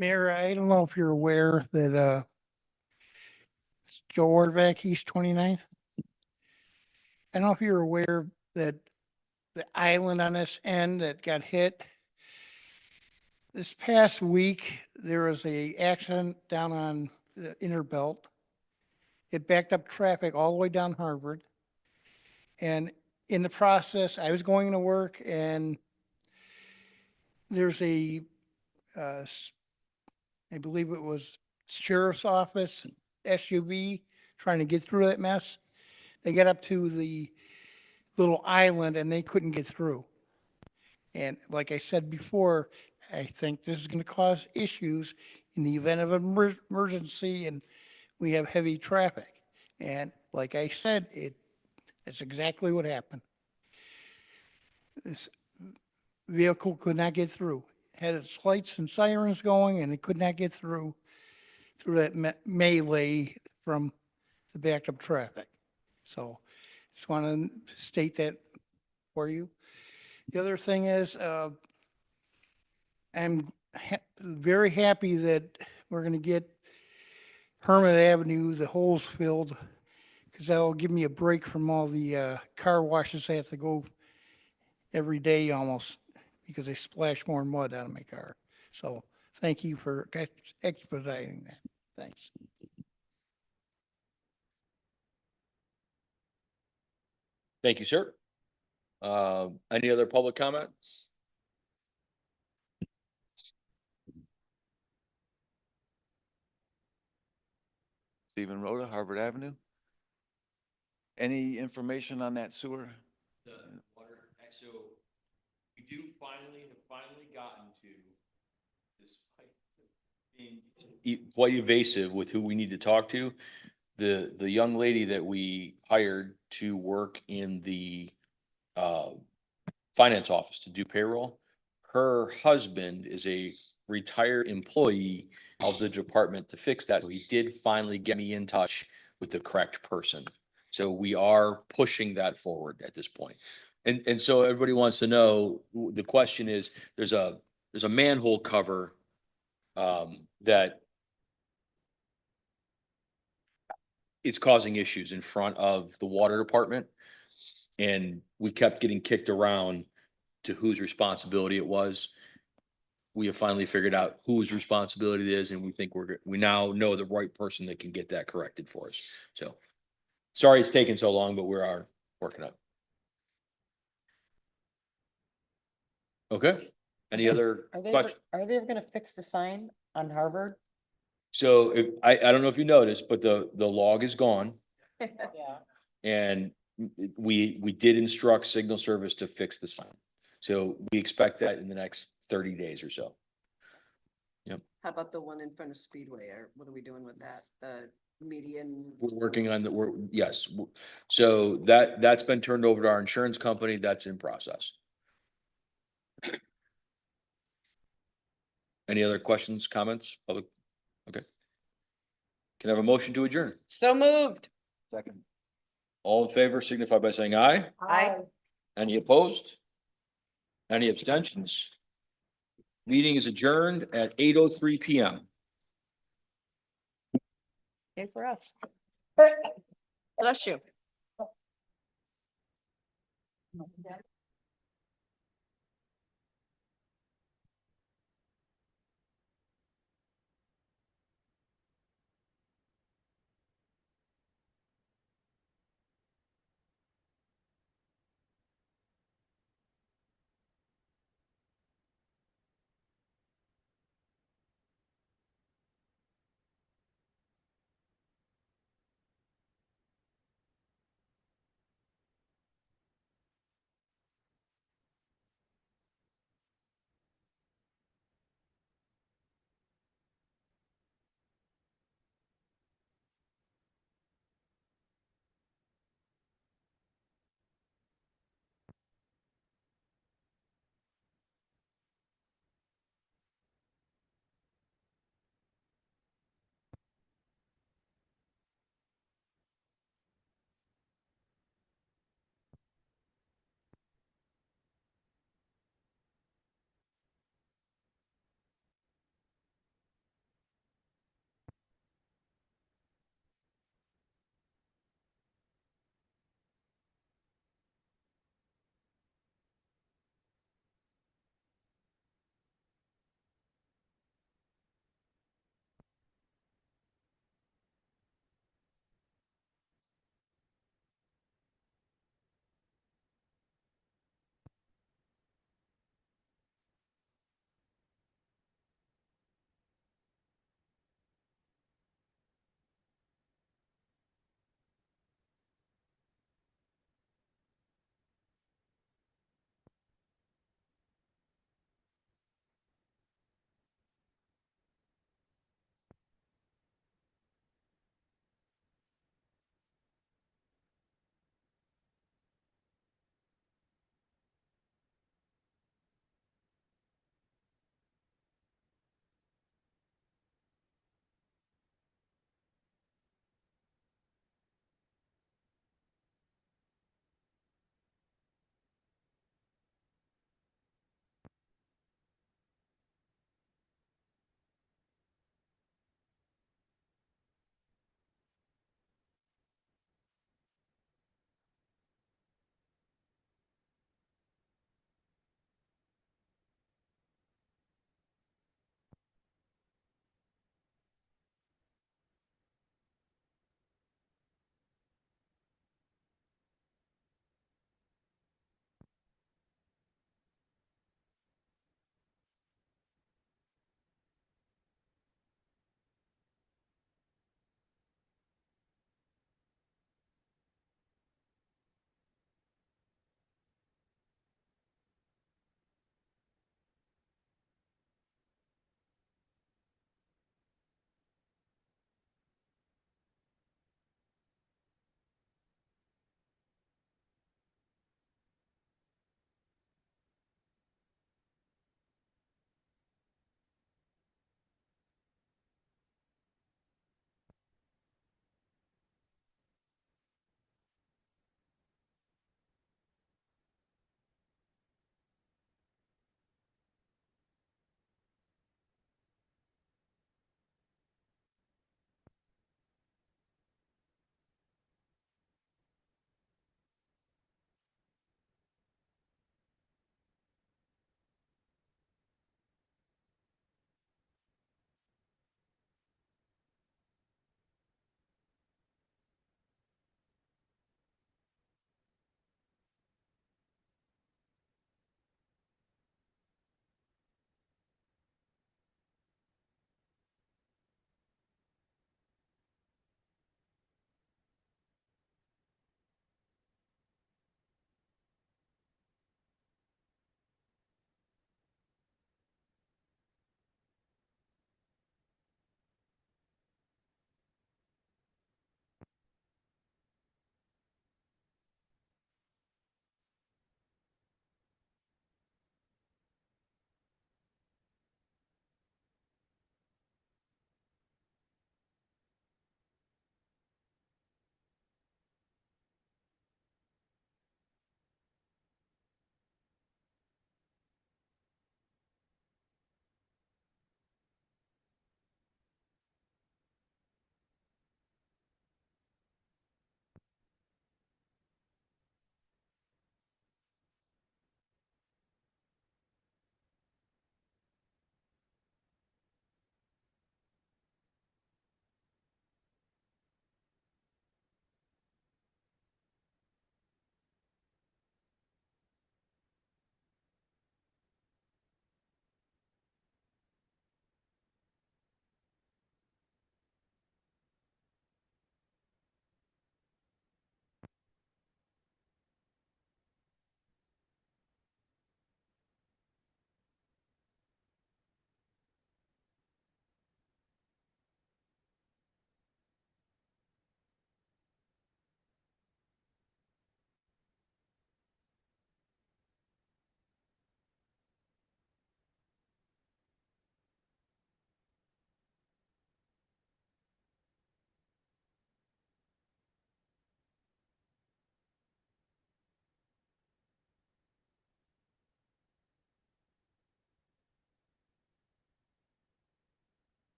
Mayor, I don't know if you're aware that it's Joe Orvac, East 29th. I don't know if you're aware that the island on this end that got hit. This past week, there was a accident down on the inner belt. It backed up traffic all the way down Harvard. And in the process, I was going to work and there's a I believe it was sheriff's office, SUV, trying to get through that mess. They got up to the little island and they couldn't get through. And like I said before, I think this is going to cause issues in the event of an emergency and we have heavy traffic. And like I said, that's exactly what happened. This vehicle could not get through. Had its lights and sirens going and it could not get through that melee from the backed up traffic. So just want to state that for you. The other thing is, I'm very happy that we're going to get Hermit Avenue, the holes filled, because that will give me a break from all the car washes I have to go every day almost, because they splash more mud out of my car. So thank you for expediting that. Thanks. Thank you, sir. Any other public comment? Stephen Rhoda, Harvard Avenue. Any information on that sewer? The water, so we do have finally gotten to this pipe being quite evasive with who we need to talk to. the young lady that we hired to work in the finance office to do payroll, her husband is a retired employee of the department to fix that. So he did finally get me in touch with the correct person. So we are pushing that forward at this point. And so everybody wants to know, the question is, there's a manhole cover that it's causing issues in front of the water department. And we kept getting kicked around to whose responsibility it was. We have finally figured out whose responsibility it is, and we think we now know the right person that can get that corrected for us. So sorry it's taken so long, but we are working up. Okay, any other questions? Are they ever gonna fix the sign on Harvard? So if, I don't know if you noticed, but the log is gone, Yeah. and we did instruct Signal Service to fix the sign. So we expect that in the next 30 days or so. How about the one in front of Speedway, or what are we doing with that? The median? We're working on yes. So that's been turned over to our insurance company. That's in process. Any other questions, comments, public? Okay. Can I have a motion to adjourn? So moved. Second. All in favor signify by saying aye. Aye. Any opposed? Any abstentions? Meeting is adjourned at 8:03 PM. Okay for us. Bless you.